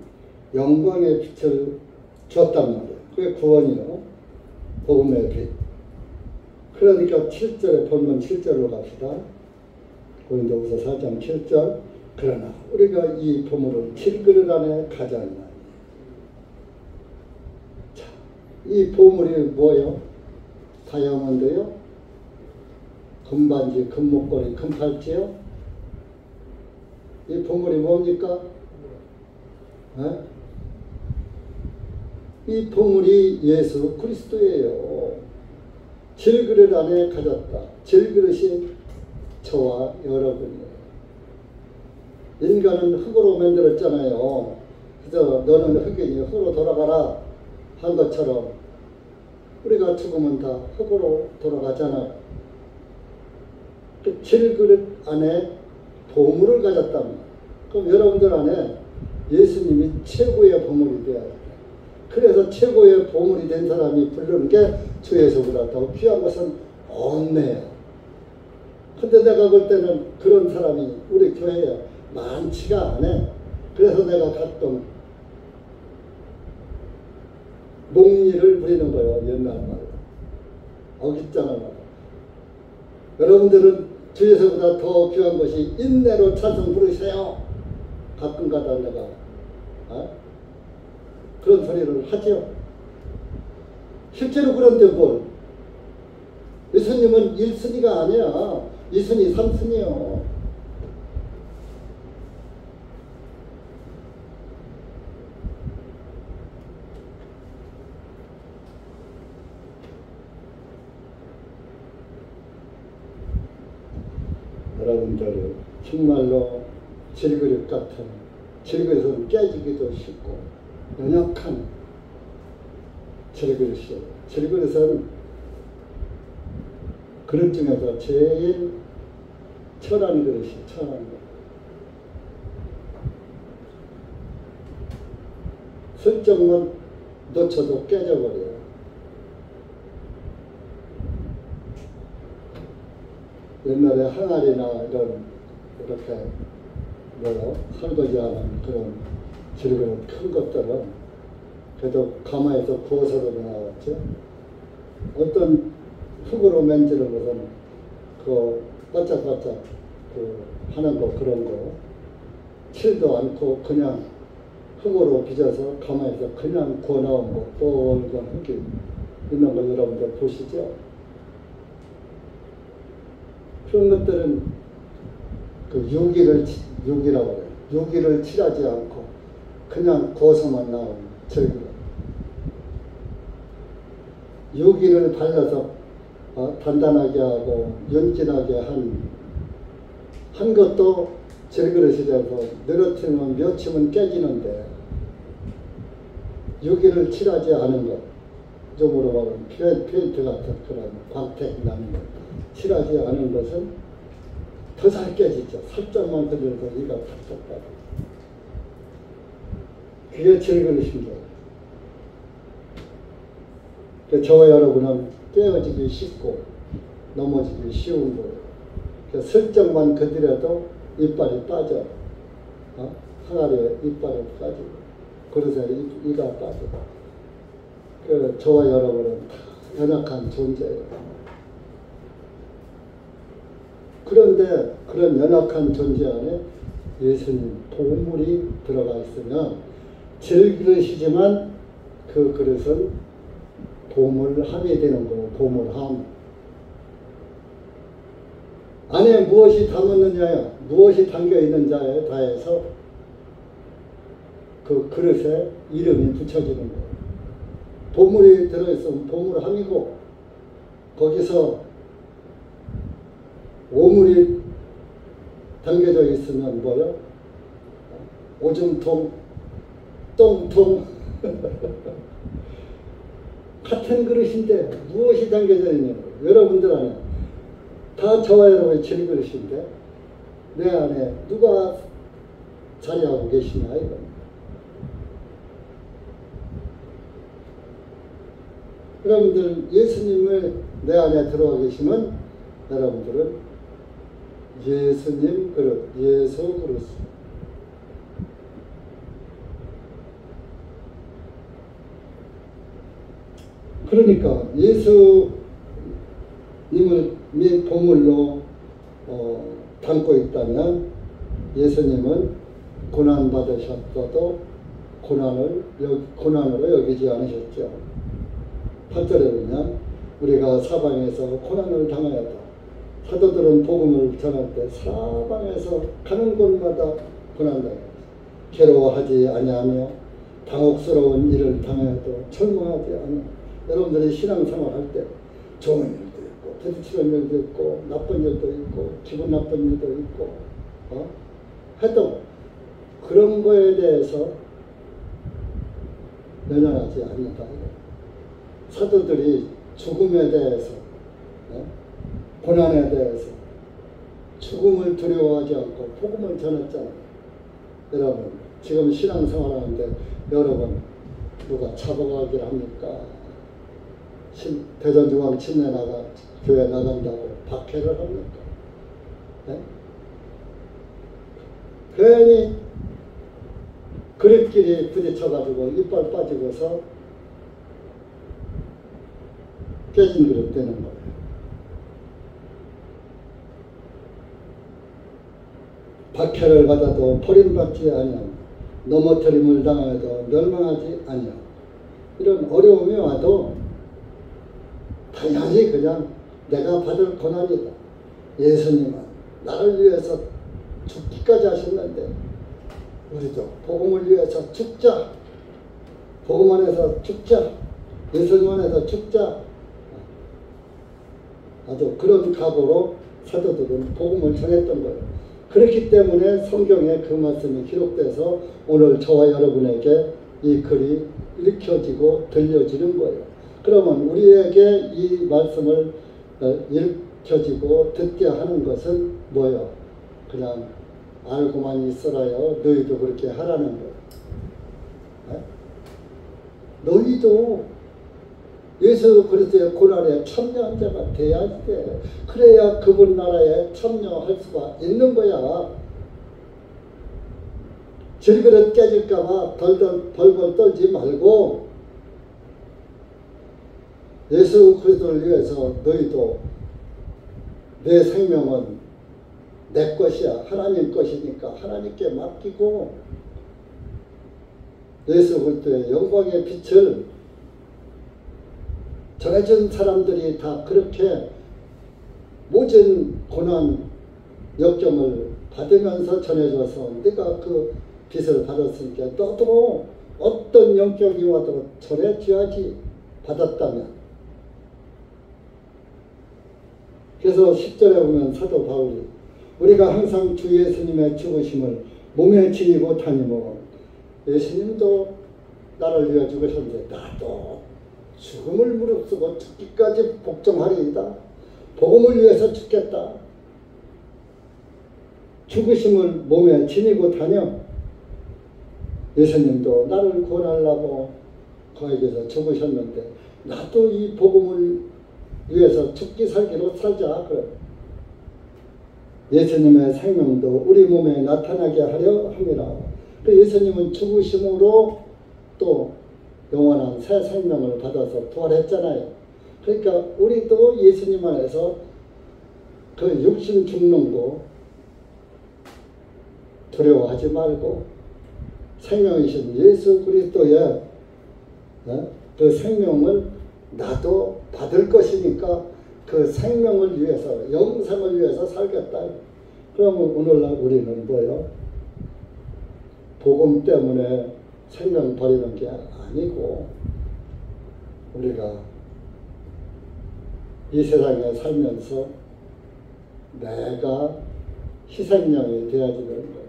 영광의 빛을 줬단 말이에요. 그게 구원이요. 복음의 빛. 그러니까 7절에 본문 7절로 갑시다. 고린도후서 4장 7절. 그러나 우리가 이 보물을 질그릇 안에 가져왔나니. 자, 이 보물이 뭐예요? 다이아몬드요? 금반지, 금목걸이, 금팔찌요? 이 보물이 뭡니까? 네? 이 보물이 예수 그리스도예요. 질그릇 안에 가졌다. 질그릇이 저와 여러분이에요. 인간은 흙으로 만들었잖아요. 그래서 너는 흙이니 흙으로 돌아가라 한 것처럼 우리가 죽으면 다 흙으로 돌아가잖아요. 그 질그릇 안에 보물을 가졌답니다. 그럼 여러분들 안에 예수님이 최고의 보물이 되어야 돼요. 그래서 최고의 보물이 된 사람이 부르는 게 주 예수 그렇다고. 귀한 것은 없네요. 근데 내가 볼 때는 그런 사람이 우리 교회에 많지가 않아. 그래서 내가 가끔 목리를 부리는 거예요. 옛날 말로. 어깃장을 말로. 여러분들은 주에서보다 더 귀한 것이 인내로 찬송 부르세요. 가끔가다 내가 그런 소리를 하죠. 실제로 그런데 뭘. 예수님은 1순위가 아니야. 2순위, 3순위요. 여러분들 정말로 질그릇 같은, 질그릇은 깨지기도 쉽고 연약한 질그릇이에요. 질그릇은 그릇 중에서 제일 천한 그릇이 천한 것. 슬쩍만 놓쳐도 깨져버려요. 옛날에 항아리나 이렇게 설거지하는 그런 질그릇 큰 것들은 그래도 가마에서 구워서도 나왔죠. 어떤 흙으로 만지는 것은 그 바짝바짝 하는 거 그런 거 칠도 않고 그냥 흙으로 빚어서 가마에서 그냥 구워 나온 거 뻘건 흙이 있는 거 여러분들 보시죠. 그런 것들은 그 유기라고 해요. 유기를 칠하지 않고 그냥 구워서만 나온 절규. 유기를 발라서 단단하게 하고 연진하게 한 것도 질그릇이 돼서 늘어뜨리면 몇 층은 깨지는데 유기를 칠하지 않은 것, 좀으로 말하면 페인트 같은 그런 광택 나는 것, 칠하지 않은 것은 더 잘 깨지죠. 살짝만 들려서 이가 탁탁탁. 그게 질그릇입니다. 저와 여러분은 깨어지기 쉽고 넘어지기 쉬운 거예요. 슬쩍만 건드려도 이빨이 빠져. 항아리에 이빨이 빠지고 그릇에 이가 빠지고. 저와 여러분은 다 연약한 존재예요. 그런데 그런 연약한 존재 안에 예수님 보물이 들어가 있으면 질그릇이지만 그 그릇은 보물함이 되는 거예요. 보물함. 안에 무엇이 담았느냐, 무엇이 담겨있는 자에 다해서 그 그릇에 이름이 붙여지는 거예요. 보물이 들어있으면 보물함이고 거기서 오물이 담겨져 있으면 뭐요? 오줌통, 똥통 같은 그릇인데 무엇이 담겨져 있는 거예요? 여러분들 안에 다 저와 여러분의 질그릇인데 내 안에 누가 자리하고 계시냐 이겁니다. 여러분들 예수님을 내 안에 들어와 계시면 여러분들은 예수님 그릇, 예수 그릇. 그러니까 예수님을 보물로 담고 있다면 예수님은 고난 받으셨어도 고난으로 여기지 않으셨죠. 8절에 보면 우리가 사방에서 고난을 당하였다. 사도들은 복음을 전할 때 사방에서 가는 곳마다 고난당했다. 괴로워하지 아니하며 당혹스러운 일을 당해도 절망하지 않아. 여러분들이 신앙생활 할 때 좋은 일도 있고 부딪히는 일도 있고 나쁜 일도 있고 기분 나쁜 일도 있고 해도 그런 거에 대해서 연연하지 않는다. 사도들이 죽음에 대해서 고난에 대해서 죽음을 두려워하지 않고 복음을 전했잖아요. 여러분 지금 신앙생활 하는데 여러분 누가 잡아가기를 합니까? 대전중앙 침례 교회 나간다고 박해를 합니까? 네? 괜히 그릇끼리 부딪혀가지고 이빨 빠지고서 깨진 그릇 되는 거예요. 박해를 받아도 버림받지 아니하며 넘어뜨림을 당해도 멸망하지 아니하며 이런 어려움이 와도 당연히 그냥 내가 받을 고난이다. 예수님은 나를 위해서 죽기까지 하셨는데 우리도 복음을 위해서 죽자. 복음 안에서 죽자. 예수님 안에서 죽자. 아주 그런 각오로 사도들은 복음을 전했던 거예요. 그렇기 때문에 성경에 그 말씀이 기록돼서 오늘 저와 여러분에게 이 글이 읽혀지고 들려지는 거예요. 그러면 우리에게 이 말씀을 읽혀지고 듣게 하는 것은 뭐예요? 그냥 알고만 있어라요. 너희도 그렇게 하라는 거예요. 네? 너희도 예수 그리스도의 고난에 참여한 자가 돼야 돼. 그래야 그분 나라에 참여할 수가 있는 거야. 질그릇 깨질까봐 벌벌 떨지 말고 예수 그리스도를 위해서 너희도 내 생명은 내 것이야. 하나님 것이니까 하나님께 맡기고 예수 그리스도의 영광의 빛을 전해준 사람들이 다 그렇게 모든 고난 역경을 받으면서 전해줘서 네가 그 빛을 받았으니까 너도 어떤 영적이 와도 전해줘야지. 받았다면. 그래서 10절에 보면 사도 바울이 우리가 항상 주 예수님의 죽으심을 몸에 지니고 다니고 예수님도 나를 위해 죽으셨는데 나도 죽음을 무릅쓰고 죽기까지 복종하리이다. 복음을 위해서 죽겠다. 죽으심을 몸에 지니고 다녀. 예수님도 나를 구원하려고 거기에서 죽으셨는데 나도 이 복음을 위해서 죽기 살기로 살자. 그래. 예수님의 생명도 우리 몸에 나타나게 하려 함이라. 그 예수님은 죽으심으로 또 영원한 새 생명을 받아서 부활했잖아요. 그러니까 우리도 예수님 안에서 그 육신 죽는 거 두려워하지 말고 생명이신 예수 그리스도의 그 생명을 나도 받을 것이니까 그 생명을 위해서 영생을 위해서 살겠다. 그러면 오늘날 우리는 뭐예요? 복음 때문에 생명 버리는 게 아니고 우리가 이 세상에 살면서 내가 희생양이 되어지는 거예요.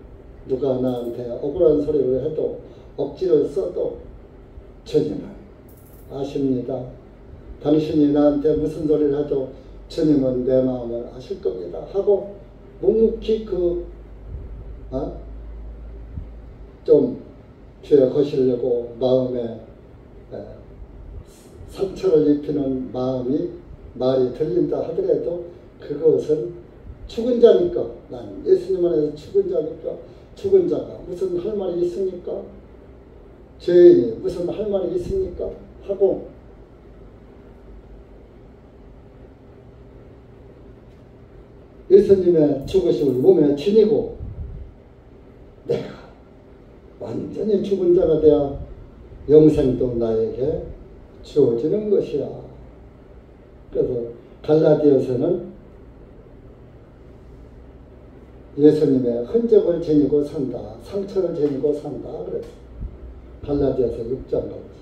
누가 나한테 억울한 소리를 해도 억지를 써도 주님은 아십니다. 당신이 나한테 무슨 소리를 해도 주님은 내 마음을 아실 겁니다. 하고 묵묵히 좀 죄에 거시려고 마음에 상처를 입히는 말이 들린다 하더라도 그것은 죽은 자니까 난 예수님 안에서 죽은 자니까 죽은 자가 무슨 할 말이 있습니까? 죄인이 무슨 할 말이 있습니까? 하고 예수님의 죽으심을 몸에 지니고 내가 완전히 죽은 자가 되어 영생도 나에게 주어지는 것이야. 그래서 갈라디아서는 예수님의 흔적을 지니고 산다. 상처를 지니고 산다. 그래서 갈라디아서 6장 가보세요.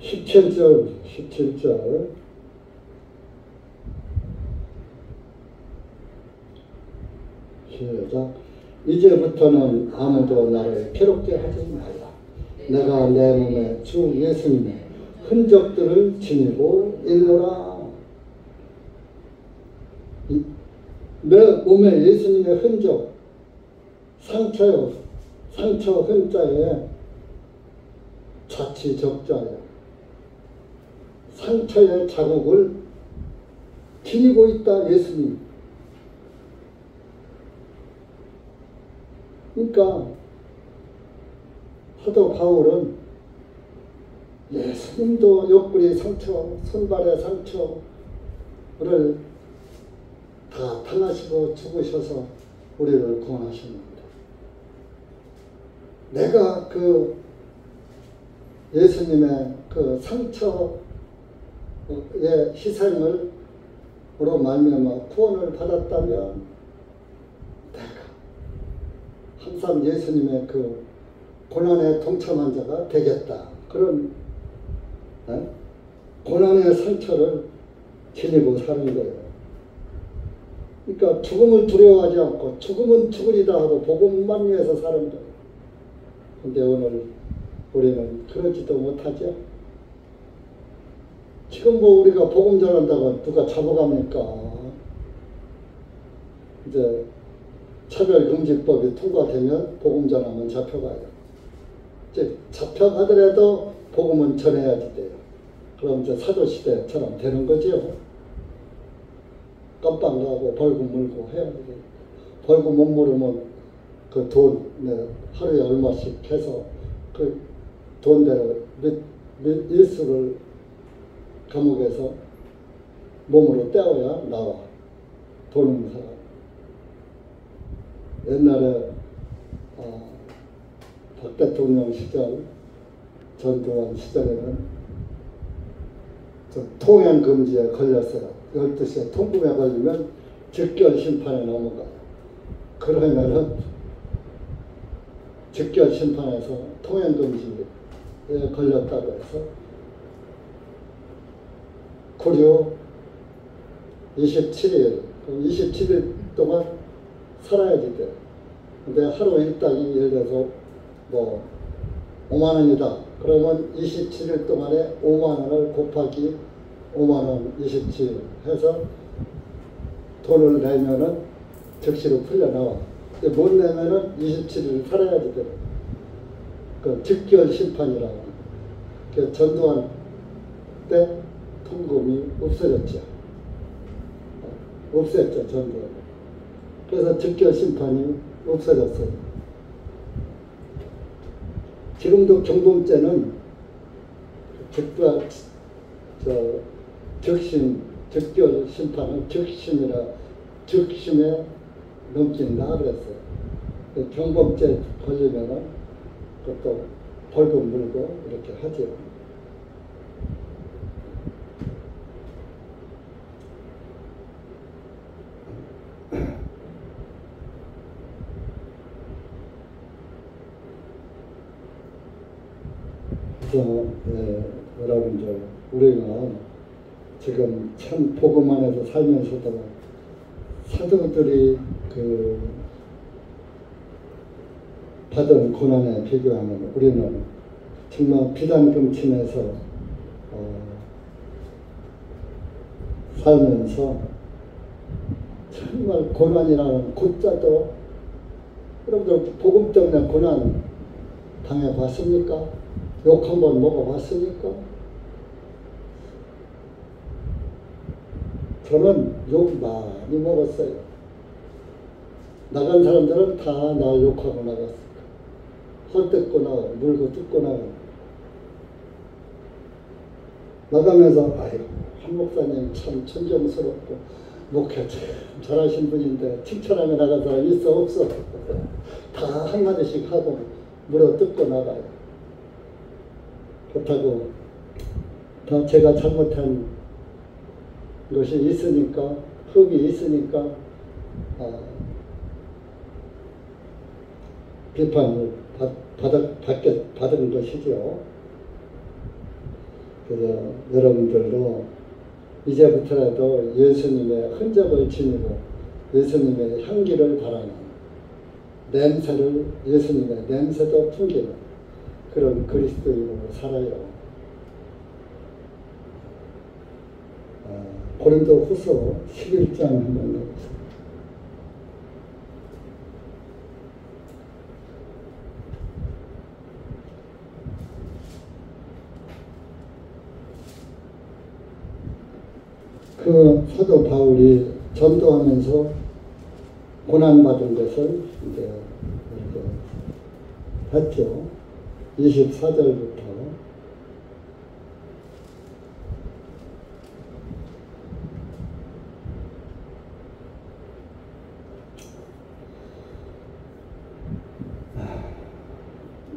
(17절) 시작. 이제부터는 아무도 나를 괴롭게 하지 말라. 내가 내 몸에 주 예수님의 흔적들을 지니고 있노라. 내 몸에 예수님의 흔적, 상처요. 상처 흔자에 자치 적자예요. 상처의 자국을 지니고 있다, 예수님. 그러니까 사도 바울은 예수님도 옆구리 상처, 손발의 상처를 다 당하시고 죽으셔서 우리를 구원하셨는데, 내가 그 예수님의 그 상처의 희생으로 말미암아 구원을 받았다면 내가 항상 예수님의 그 고난에 동참한 자가 되겠다. 그런 고난의 상처를 지니고 사는 거예요. 그러니까 죽음을 두려워하지 않고 죽음은 죽으리다 하고 복음만 위해서 사는 거예요. 근데 오늘 우리는 그러지도 못하죠. 지금 뭐 우리가 복음 전한다고 누가 잡아갑니까? 이제 차별금지법이 통과되면 복음 전하면 잡혀가요. 이제 잡혀가더라도 복음은 전해야지 돼요. 그럼 이제 사도시대처럼 되는 거죠. 깜빵 가고 벌금 물고 해야 돼요. 벌금 못 물으면 그 돈, 하루에 얼마씩 해서 그 돈대로 일수를 감옥에서 몸으로 떼어야 나와. 돈 없는 사람. 옛날에 박 대통령 시절, 전두환 시절에는 통행 금지에 걸렸어요. 12시에 통금에 걸리면 즉결 심판에 넘어가요. 그러면은 즉결 심판에서 통행 금지에 걸렸다고 해서 구류 27일 동안 살아야지 돼요. 근데 하루 일당이 예를 들어서 뭐 5만 원이다. 그러면 27일 동안에 5만 원을 곱하기 5만 원 27 해서 돈을 내면은 즉시로 풀려 나와. 못 내면은 27일 살아야지 돼요. 그 즉결 심판이라고. 그 전두환 때 통금이 없어졌죠. 없앴죠, 전두환. 그래서 즉결 심판이 없어졌어요. 지금도 경범죄는 즉결 심판은 즉심에 넘긴다 그랬어요. 경범죄 걸리면은 그것도 벌금 물고 이렇게 하죠. 그래서 여러분들 우리가 지금 참 복음 안에서 살면서도 사도들이 그 받은 고난에 비교하면 우리는 정말 비단금침에서 살면서 정말 고난이라는 고자도, 여러분들 복음 때문에 고난 당해봤습니까? 욕 한번 먹어봤습니까? 저는 욕 많이 먹었어요. 나간 사람들은 다 나 욕하고 나갔어요. 헐뜯고 나가고 물고 뜯고 나가고. 나가면서 아유, 한 목사님 참 존경스럽고 목회 참 잘하신 분인데 칭찬하며 나간 사람 있어 없어? 다 한마디씩 하고 물어 뜯고 나가요. 그렇다고 다 제가 잘못한 것이 있으니까, 흠이 있으니까 비판을 받은 것이죠. 그래서 여러분들도 이제부터라도 예수님의 흔적을 지니고 예수님의 향기를 바라는, 냄새를, 예수님의 냄새도 풍기는 그런 그리스도인으로 살아요. 고린도 후서 11장 한번 읽어보세요. 그 사도 바울이 전도하면서 고난받은 것을 이제 이렇게 했죠. 24절부터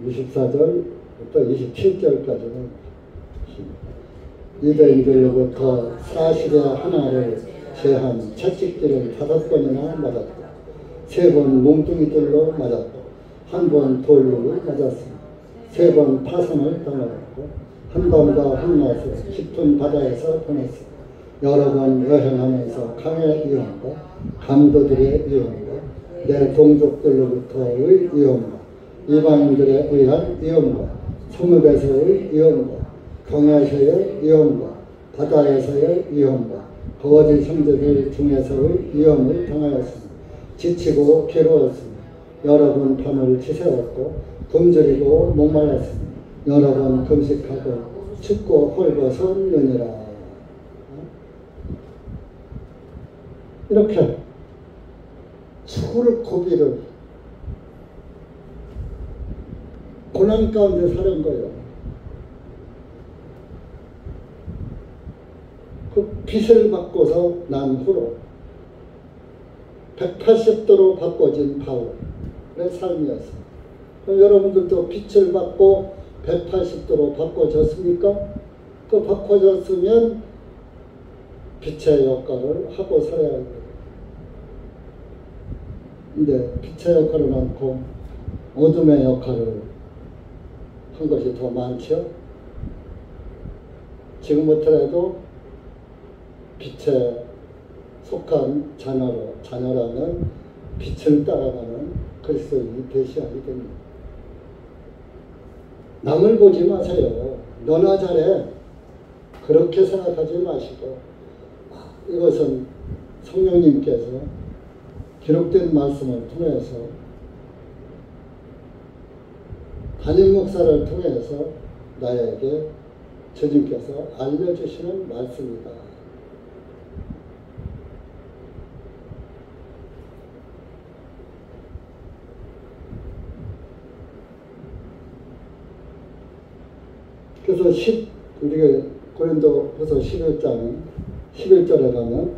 24절부터 27절까지는 유대인들로부터 40의 하나를 제한 채찍질을 5번이나 맞았고 3번 몽둥이들로 맞았고 1번 돌로 맞았습니다. 3번 파선을 당하고 한밤과 한낮을 깊은 바다에서 보냈습니다. 여러 번 여행하면서 강의 위험과 강도들의 위험과 내 동족들로부터의 위험과 이방인들에 의한 위험과 성읍에서의 위험과 경야에서의 위험과 바다에서의 위험과 거짓 형제들 중에서의 위험을 당하였습니다. 지치고 괴로웠습니다. 여러 번 밤을 지새웠고 굶주리고 목말랐습니다. 여러 번 금식하고 춥고 헐벗었느니라. 이렇게 죽을 고비를 고난 가운데 사는 거예요. 그 빛을 받고서 난 후로 180도로 바꿔진 바울의 삶이었습니다. 여러분들도 빛을 받고 180도로 바꿔졌습니까? 그 바꿔졌으면 빛의 역할을 하고 살아야 합니다. 근데 빛의 역할을 않고 어둠의 역할을 한 것이 더 많죠. 지금부터라도 빛에 속한 자녀라면 빛을 따라가는 그리스도인이 되셔야 됩니다. 남을 보지 마세요. 너나 잘해. 그렇게 생각하지 마시고 이것은 성령님께서 기록된 말씀을 통해서 담임 목사를 통해서 나에게 주님께서 알려주시는 말씀이다. 그래서 우리가 고린도후서 11장 11절에 가면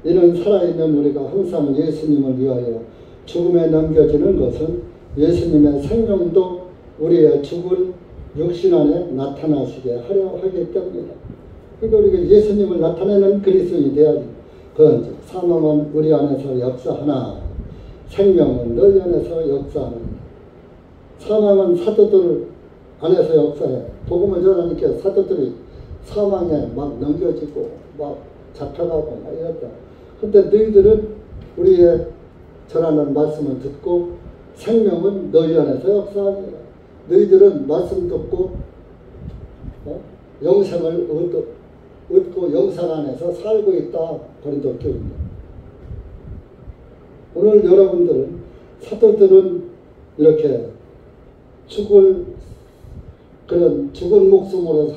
이는 살아있는 우리가 항상 예수님을 위하여 죽음에 넘겨지는 것은 예수님의 생명도 우리의 죽을 육신 안에 나타나시게 하려 하기 때문이다. 그러니까 우리가 예수님을 나타내는 그리스도인이 되어야지. 그런즉 사망은 우리 안에서 역사하나 생명은 너희 안에서 역사하는. 사망은 사도들 안에서 역사해. 복음을 전하니까 사도들이 사망에 막 넘겨지고 막 잡혀가고 막 이랬다. 근데 너희들은 우리의 전하는 말씀을 듣고 생명은 너희 안에서 역사하니라. 너희들은 말씀 듣고 영생을 얻고 영생 안에서 살고 있다. 고린도 교회입니다. 오늘 여러분들은 사도들은 이렇게 죽은 목숨으로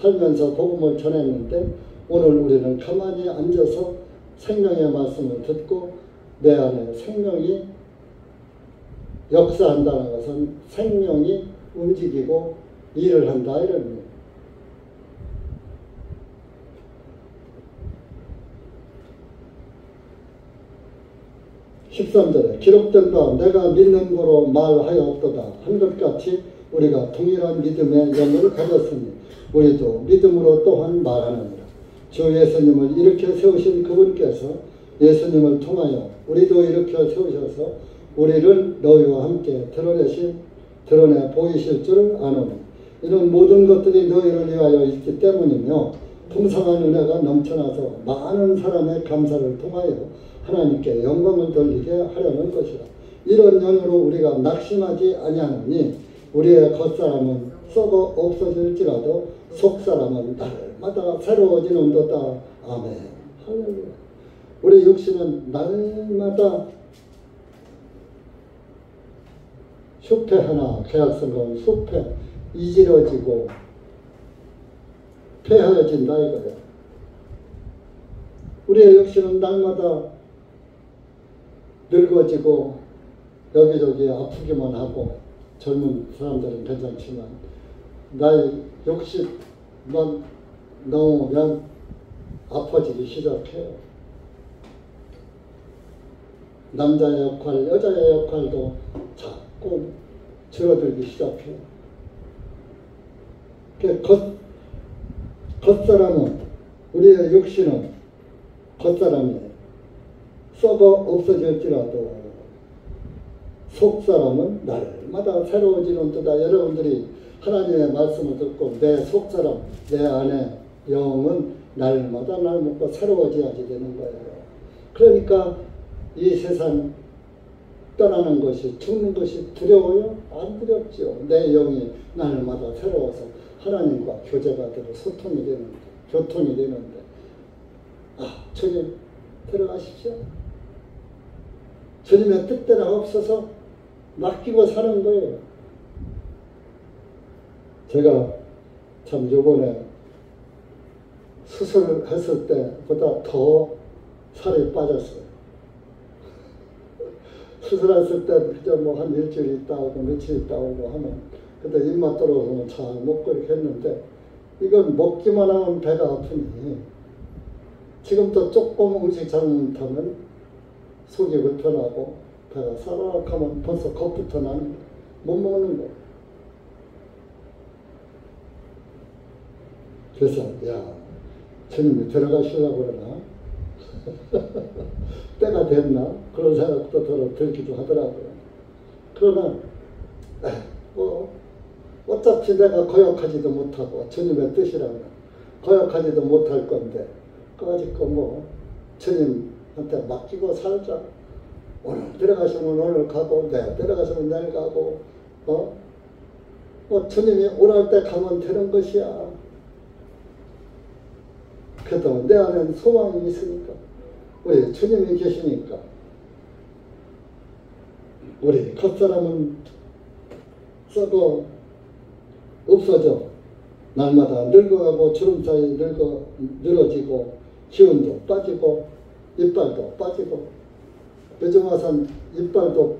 살면서 복음을 전했는데 오늘 우리는 가만히 앉아서 생명의 말씀을 듣고 내 안에 생명이 역사한다는 것은 생명이 움직이고 일을 한다 이런 의미입니다. 13절에 기록된 바 내가 믿는 거로 말하였도다 한 것 같이 우리가 동일한 믿음의 영을 가졌으니 우리도 믿음으로 또한 말하느니라. 주 예수님을 일으켜 세우신 그분께서 예수님을 통하여 우리도 일으켜 세우셔서 우리를 너희와 함께 드러내 보이실 줄 아노니 이런 모든 것들이 너희를 위하여 있기 때문이며 풍성한 은혜가 넘쳐나서 많은 사람의 감사를 통하여 하나님께 영광을 돌리게 하려는 것이라. 이런 연유로 우리가 낙심하지 아니하노니 우리의 겉사람은 썩어 없어질지라도 속사람은 날마다 새로워지는도다. 아멘. 할렐루야. 우리 육신은 날마다 숲에 하나 계약성은 숲에 이지러지고 폐허해진다 이거예요. 우리의 육신은 날마다 늙어지고 여기저기 아프기만 하고 젊은 사람들은 괜찮지만 나이 60만 넘으면 아파지기 시작해요. 남자의 역할, 여자의 역할도 자꾸 줄어들기 시작해요. 겉사람은, 우리의 육신은 겉사람이에요. 썩어 없어질지라도 속사람은 날마다 새로워지는 듯다. 여러분들이 하나님의 말씀을 듣고 내 속사람, 내 안에 영은 날마다 먹고 새로워져야지 되는 거예요. 그러니까 이 세상 떠나는 것이, 죽는 것이 두려워요? 안 두렵죠. 내 영이 날마다 새로워서 하나님과 교제가 되고 소통이 되는데, 교통이 되는데, 주님 들어가십시오. 주님의 뜻대로 없어서 맡기고 사는 거예요. 제가 참 요번에 수술했을 때보다 더 살이 빠졌어요. 수술했을 때 그저 뭐 한 일주일 있다 오고 며칠 있다 오고 하면 그때 입맛 떨어져서 잘 먹고 이렇게 했는데 이건 먹기만 하면 배가 아프니 지금도 조금 음식 잘못하면 속이 불편하고 배가 사락하면 벌써 겁부터 나는 못 먹는 거예요. 그래서 주님이 들어가시려고 그러나 때가 됐나 그런 생각도 들기도 하더라고요. 그러나 어차피 내가 거역하지도 못하고 주님의 뜻이라면 거역하지도 못할 건데 그까짓 주님한테 맡기고 살자. 오늘 들어가시면 오늘 가고 내일 들어가시면 내일 가고 주님이 오랄 때 가면 되는 것이야. 그래도 내 안에는 소망이 있으니까 우리 주님이 계시니까 우리 겉사람은 썩어 없어져 날마다 늙어가고 주름 사이 늘어지고 기운도 빠지고 이빨도 빠지고 요즘 와선 이빨도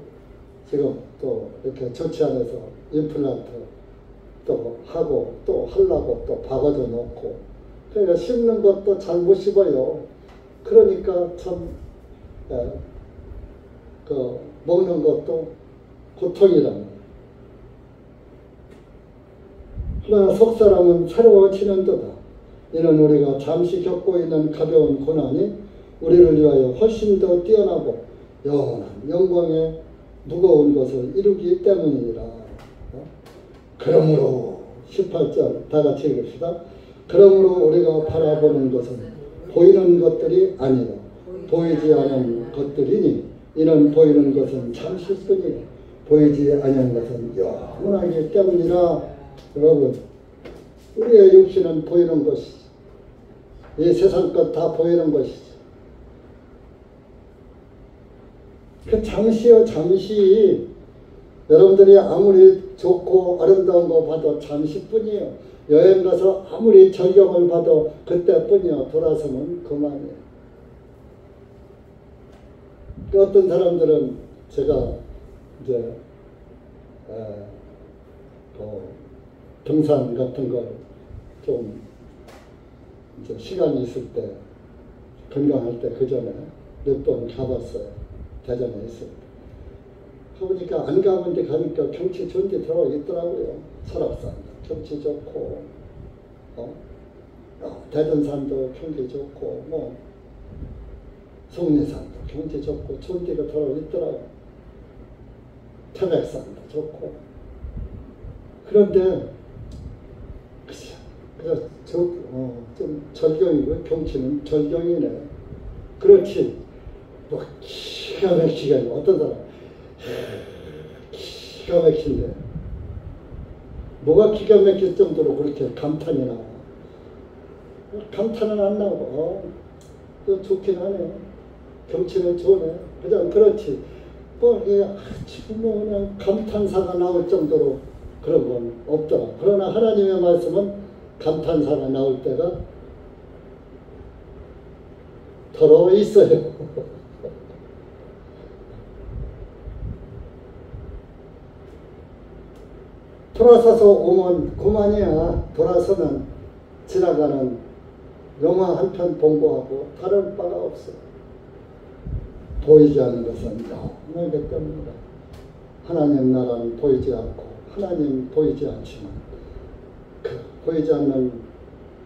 지금 또 이렇게 좋지 않아서 임플란트 또 하고 또 하려고 또 박아줘 놓고 그러니까 씹는 것도 잘 못 씹어요. 그러니까 참 먹는 것도 고통이랍니다. 그러나 속사람은 새로워지는 도다. 이는 우리가 잠시 겪고 있는 가벼운 고난이 우리를 위하여 훨씬 더 뛰어나고 영원한 영광의 무거운 것을 이루기 때문이니라. 그러므로 18절 다 같이 읽읍시다. 그러므로 우리가 바라보는 것은 보이는 것들이 아니라 보이지 않은 것들이니 이는 보이는 것은 잠시뿐이라 보이지 않은 것은 영원하기 때문이라. 여러분, 우리의 육신은 보이는 것이죠. 이 세상 것 다 보이는 것이죠. 그 잠시요, 잠시. 여러분들이 아무리 좋고 아름다운 거 봐도 잠시뿐이에요. 여행 가서 아무리 절경을 봐도 그때뿐이요. 돌아서면 그만이에요. 어떤 사람들은 제가 이제 등산 같은 걸 좀 이제 시간이 있을 때 건강할 때 그 전에 몇 번 가봤어요. 대전에 있을 때. 가보니까 안 가본 데 가니까 경치 좋은 데 들어있더라고요. 설악산 경치 좋고 대전산도 경치 좋고 송리산도 경치 좋고 좋은 데가 들어있더라고요. 태백산도 좋고. 그런데 그래서 좀 절경이고 경치는 절경이네. 그렇지. 기가 막히게 어떤 사람 기가 막힌데 뭐가 기가 막힐 정도로 그렇게 감탄이 나와. 감탄은 안 나오고 또 좋긴 하네. 경치는 좋네. 그냥 그렇지. 지금 그냥 감탄사가 나올 정도로 그런 건 없더라. 그러나 하나님의 말씀은 감탄사가 나올 때가 더러 있어요. 돌아서서 오면 그만이야. 돌아서는 지나가는 영화 한 편 본 거하고 다른 바가 없어. 보이지 않는 것은 영원하기 때문이다. 하나님 나라는 보이지 않고 하나님 보이지 않지만 그 보이지 않는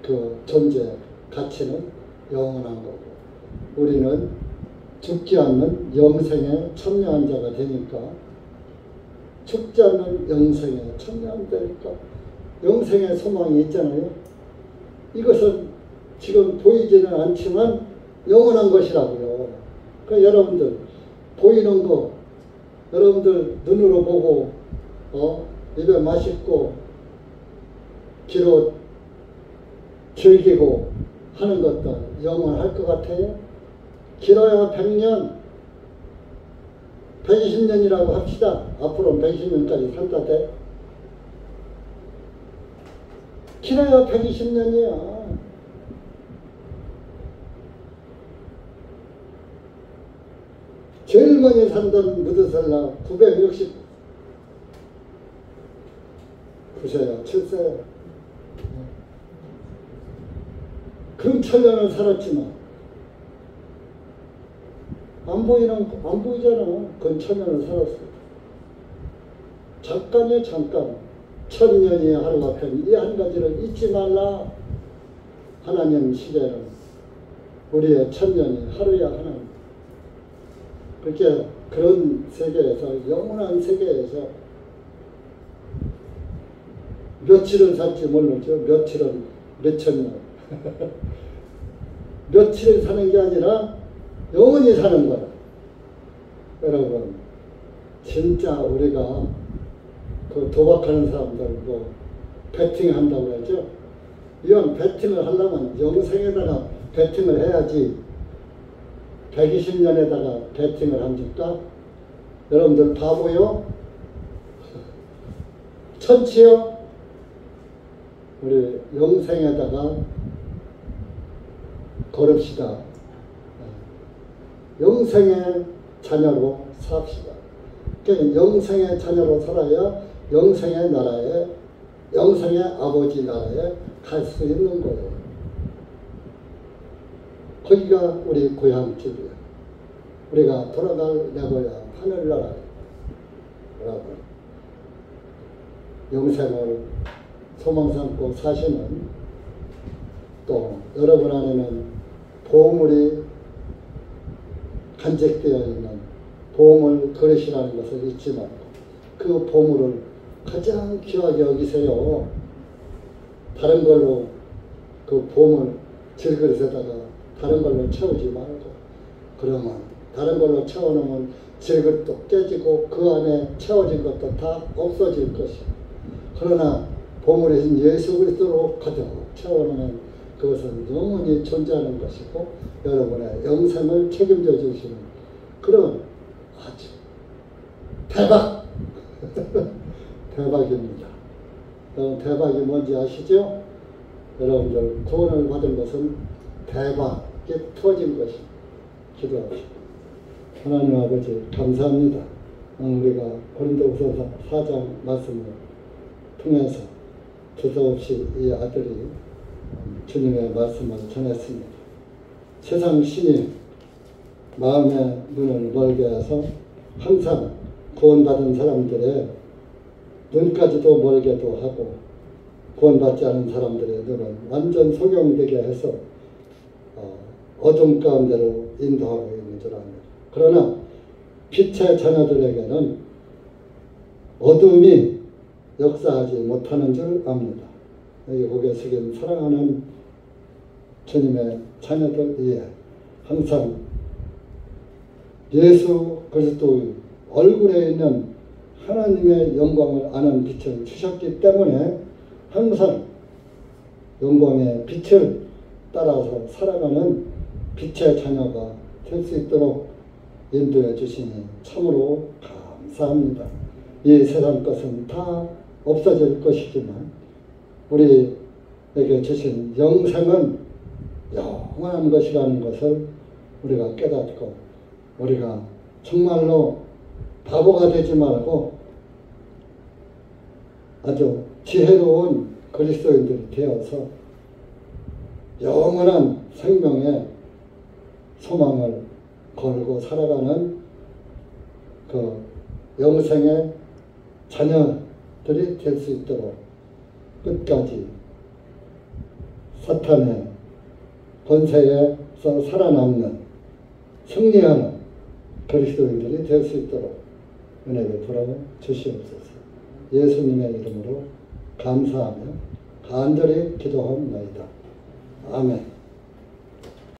그 존재 가치는 영원한 거고 우리는 죽지 않는 영생에 참여한 자가 되니까 죽지 않는 영생에 참여한다니까 영생의 소망이 있잖아요. 이것은 지금 보이지는 않지만 영원한 것이라고요. 그러니까 여러분들 보이는 거 여러분들 눈으로 보고 입에 맛있고 귀로 즐기고 하는 것도 영원할 것 같아요. 길어야 100년 120년이라고 합시다. 앞으로는 120년까지 산다 돼. 길어야 120년이야. 제일 많이 산던 무드셀라 969세야, 7세야. 금천년을 살았지만 안 보이잖아. 근천년을 살았어. 잠깐이야, 잠깐. 1000년이 하루 같은 이 한 가지를 잊지 말라. 하나님 시대는 우리의 1000년이 하루야 하나님. 그렇게 그런 세계에서 영원한 세계에서 며칠을 살지 모르죠. 며칠은 몇천 년. 며칠을 사는 게 아니라 영원히 사는 거야. 여러분 진짜 우리가 그 도박하는 사람들 뭐 베팅한다고 그러죠. 이건 베팅을 하려면 영생에다가 베팅을 해야지 120년에다가 베팅을 합니까? 여러분들 바보요? 천치요? 우리 영생에다가 걸읍시다. 영생의 자녀로 삽시다. 그러니까 영생의 자녀로 살아야 영생의 나라에, 영생의 아버지 나라에 갈 수 있는 거예요. 거기가 우리 고향집이에요. 우리가 돌아갈 내고야 하늘나라예요. 여러분, 영생을 소망 삼고 사시는 또 여러분 안에는 보물이 간직되어 있는 보물 그릇이라는 것을 잊지 말고 그 보물을 가장 귀하게 여기세요. 다른 걸로 그 보물 질그릇에다가 다른 걸로 채우지 말고 그러면 다른 걸로 채워놓으면 질그릇도 깨지고 그 안에 채워진 것도 다 없어질 것이고 그러나 보물이신 예수 그리스도로 가득 채워놓으면 그것은 영원히 존재하는 것이고 여러분의 영생을 책임져 주시는 그런 아주 대박! 대박입니다. 여러분 대박이 뭔지 아시죠? 여러분들 구원을 받은 것은 대박이 터진 것입니다. 기도합시다. 하나님 아버지 감사합니다. 우리가 고린도후서 4장 말씀을 통해서 두서없이 이 아들이 주님의 말씀을 전했습니다. 세상 신이 마음의 눈을 멀게 해서 항상 구원받은 사람들의 눈까지도 멀게도 하고 구원받지 않은 사람들의 눈은 완전 소경되게 해서 어둠 가운데로 인도하고 있는 줄 압니다. 그러나 빛의 자녀들에게는 어둠이 역사하지 못하는 줄 압니다. 여기 고개 숙인 사랑하는 주님의 자녀들 위해 항상 예수 그리스도의 얼굴에 있는 하나님의 영광을 아는 빛을 주셨기 때문에 항상 영광의 빛을 따라서 살아가는 빛의 자녀가 될 수 있도록 인도해 주시니 참으로 감사합니다. 이 세상 것은 다 없어질 것이지만 우리에게 주신 영생은 영원한 것이라는 것을 우리가 깨닫고 우리가 정말로 바보가 되지 말고 아주 지혜로운 그리스도인들이 되어서 영원한 생명의 소망을 걸고 살아가는 그 영생의 자녀들이 될 수 있도록 끝까지 사탄의 권세에서 살아남는 승리하는 그리스도인들이 될 수 있도록 은혜 베풀어 주시옵소서. 예수님의 이름으로 감사하며 간절히 기도하옵나이다. 아멘.